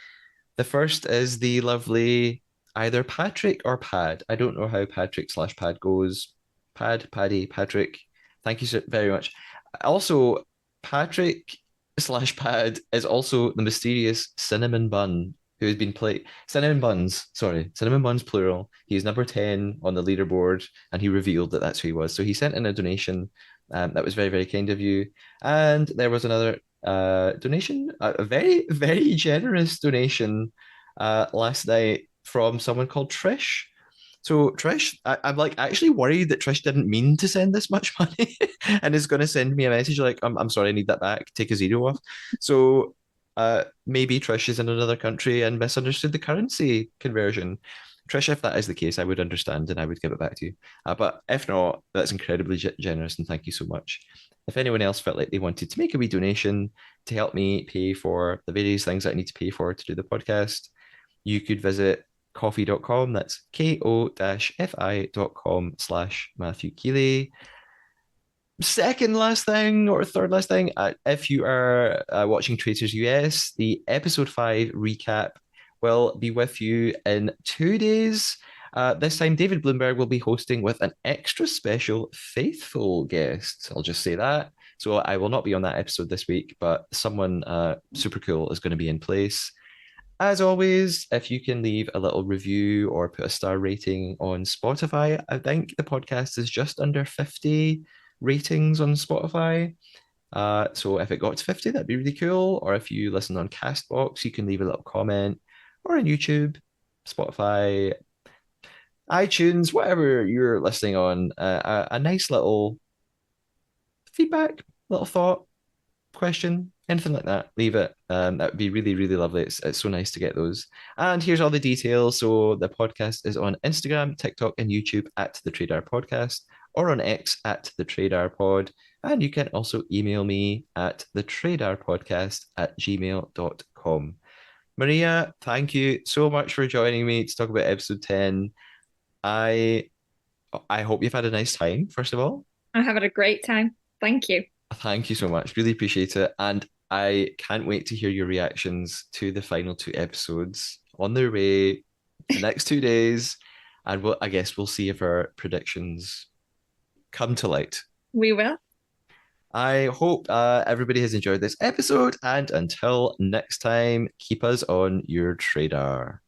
The first is the lovely either Patrick or Pad. I don't know how Patrick slash Pad goes. Paddy, Patrick. Thank you so very much. Also, Patrick slash Pad is also the mysterious Cinnamon Bun who has been played. Cinnamon Buns, sorry, Cinnamon Buns plural. He's number 10 on the leaderboard and he revealed that that's who he was. So he sent in a donation. That was very, very kind of you. And there was another donation, a very, very generous donation last night from someone called Trish. So Trish, I'm like actually worried that Trish didn't mean to send this much money and is going to send me a message like, I'm sorry, I need that back. Take a zero off. So maybe Trish is in another country and misunderstood the currency conversion. Trish, if that is the case, I would understand and I would give it back to you. But if not, that's incredibly generous and thank you so much. If anyone else felt like they wanted to make a wee donation to help me pay for the various things that I need to pay for to do the podcast, you could visit ko-fi.com. That's ko-fi.com/Matthew Keeley. Second last thing or third last thing, if you are watching Traitors US, the episode 5 recap will be with you in 2 days. This time, David Bloomberg will be hosting with an extra special faithful guest. I'll just say that. So I will not be on that episode this week, but someone super cool is going to be in place. As always, if you can leave a little review or put a star rating on Spotify, I think the podcast is just under 50 ratings on Spotify. So if it got to 50, that'd be really cool. Or if you listen on Castbox, you can leave a little comment, or on YouTube, Spotify, iTunes, whatever you're listening on, a nice little feedback, little thought, question, anything like that, leave it. That would be really, really lovely. It's so nice to get those. And here's all the details. So the podcast is on Instagram, TikTok, and YouTube at the Trader Podcast, or on X at the Trader Pod. And you can also email me at thetraderpodcast@gmail.com. Maria, thank you so much for joining me to talk about episode 10. I I hope you've had a nice time, first of all. I have had a great time. Thank you. Thank you so much. Really appreciate it. And I can't wait to hear your reactions to the final 2 episodes on their way the next 2 days. And I guess we'll see if our predictions come to light. We will. I hope everybody has enjoyed this episode. And until next time, keep us on your radar.